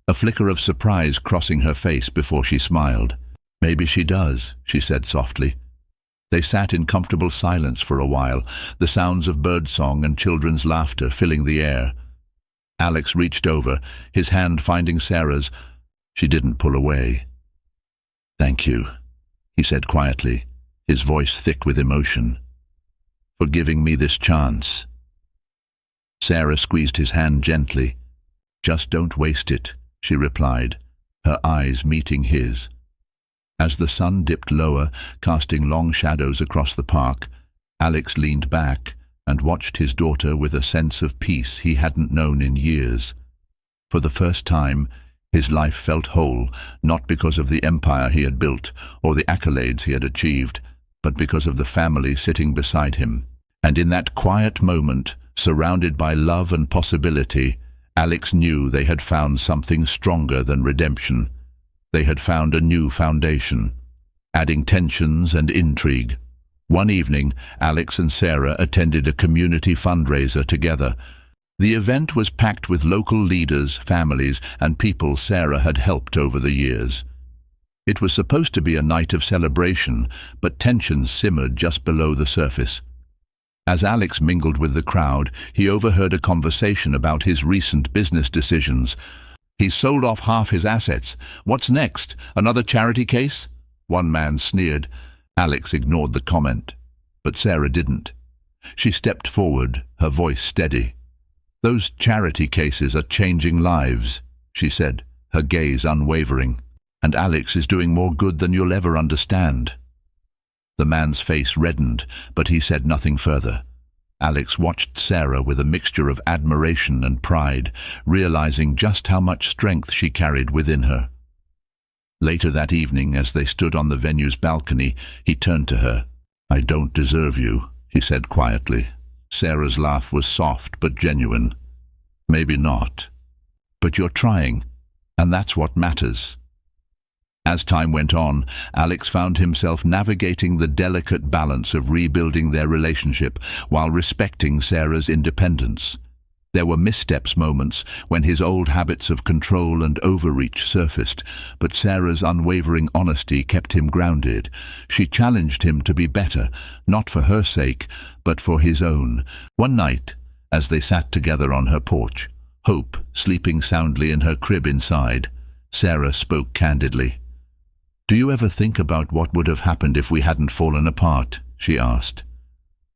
a flicker of surprise crossing her face before she smiled. "Maybe she does," she said softly. They sat in comfortable silence for a while, the sounds of birdsong and children's laughter filling the air. Alex reached over, his hand finding Sarah's. She didn't pull away. "Thank you," he said quietly, his voice thick with emotion, "for giving me this chance." Sarah squeezed his hand gently. "Just don't waste it," she replied, her eyes meeting his. As the sun dipped lower, casting long shadows across the park, Alex leaned back and watched his daughter with a sense of peace he hadn't known in years. For the first time, his life felt whole, not because of the empire he had built or the accolades he had achieved, but because of the family sitting beside him. And in that quiet moment, surrounded by love and possibility, Alex knew they had found something stronger than redemption. They had found a new foundation, adding tensions and intrigue. One evening, Alex and Sarah attended a community fundraiser together. The event was packed with local leaders, families, and people Sarah had helped over the years. It was supposed to be a night of celebration, but tensions simmered just below the surface. As Alex mingled with the crowd, he overheard a conversation about his recent business decisions. "He's sold off half his assets. What's next? Another charity case?" One man sneered. Alex ignored the comment, but Sarah didn't. She stepped forward, her voice steady. "Those charity cases are changing lives," she said, her gaze unwavering. "And Alex is doing more good than you'll ever understand." The man's face reddened, but he said nothing further. Alex watched Sarah with a mixture of admiration and pride, realizing just how much strength she carried within her. Later that evening, as they stood on the venue's balcony, he turned to her. "I don't deserve you," he said quietly. Sarah's laugh was soft but genuine. "Maybe not. But you're trying, and that's what matters." As time went on, Alex found himself navigating the delicate balance of rebuilding their relationship while respecting Sarah's independence. There were missteps moments when his old habits of control and overreach surfaced, but Sarah's unwavering honesty kept him grounded. She challenged him to be better, not for her sake, but for his own. One night, as they sat together on her porch, Hope sleeping soundly in her crib inside, Sarah spoke candidly. "Do you ever think about what would have happened if we hadn't fallen apart?" she asked.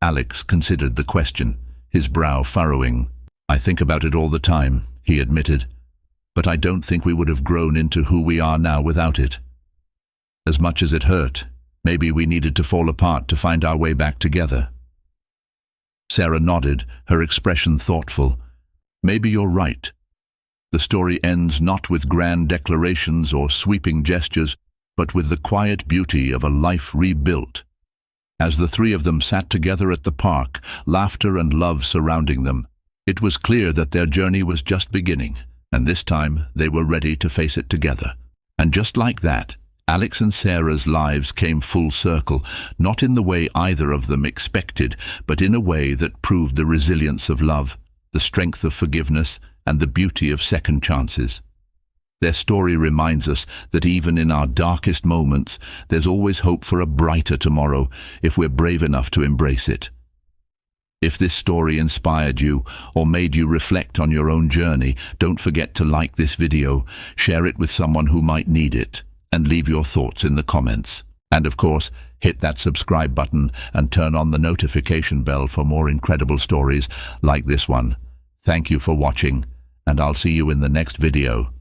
Alex considered the question, his brow furrowing. "I think about it all the time," he admitted, "but I don't think we would have grown into who we are now without it. As much as it hurt, maybe we needed to fall apart to find our way back together." Sarah nodded, her expression thoughtful. "Maybe you're right. The story ends not with grand declarations or sweeping gestures, but with the quiet beauty of a life rebuilt." As the three of them sat together at the park, laughter and love surrounding them, it was clear that their journey was just beginning, and this time they were ready to face it together. And just like that, Alex and Sarah's lives came full circle, not in the way either of them expected, but in a way that proved the resilience of love, the strength of forgiveness, and the beauty of second chances. Their story reminds us that even in our darkest moments, there's always hope for a brighter tomorrow if we're brave enough to embrace it. If this story inspired you or made you reflect on your own journey, don't forget to like this video, share it with someone who might need it, and leave your thoughts in the comments. And of course, hit that subscribe button and turn on the notification bell for more incredible stories like this one. Thank you for watching, and I'll see you in the next video.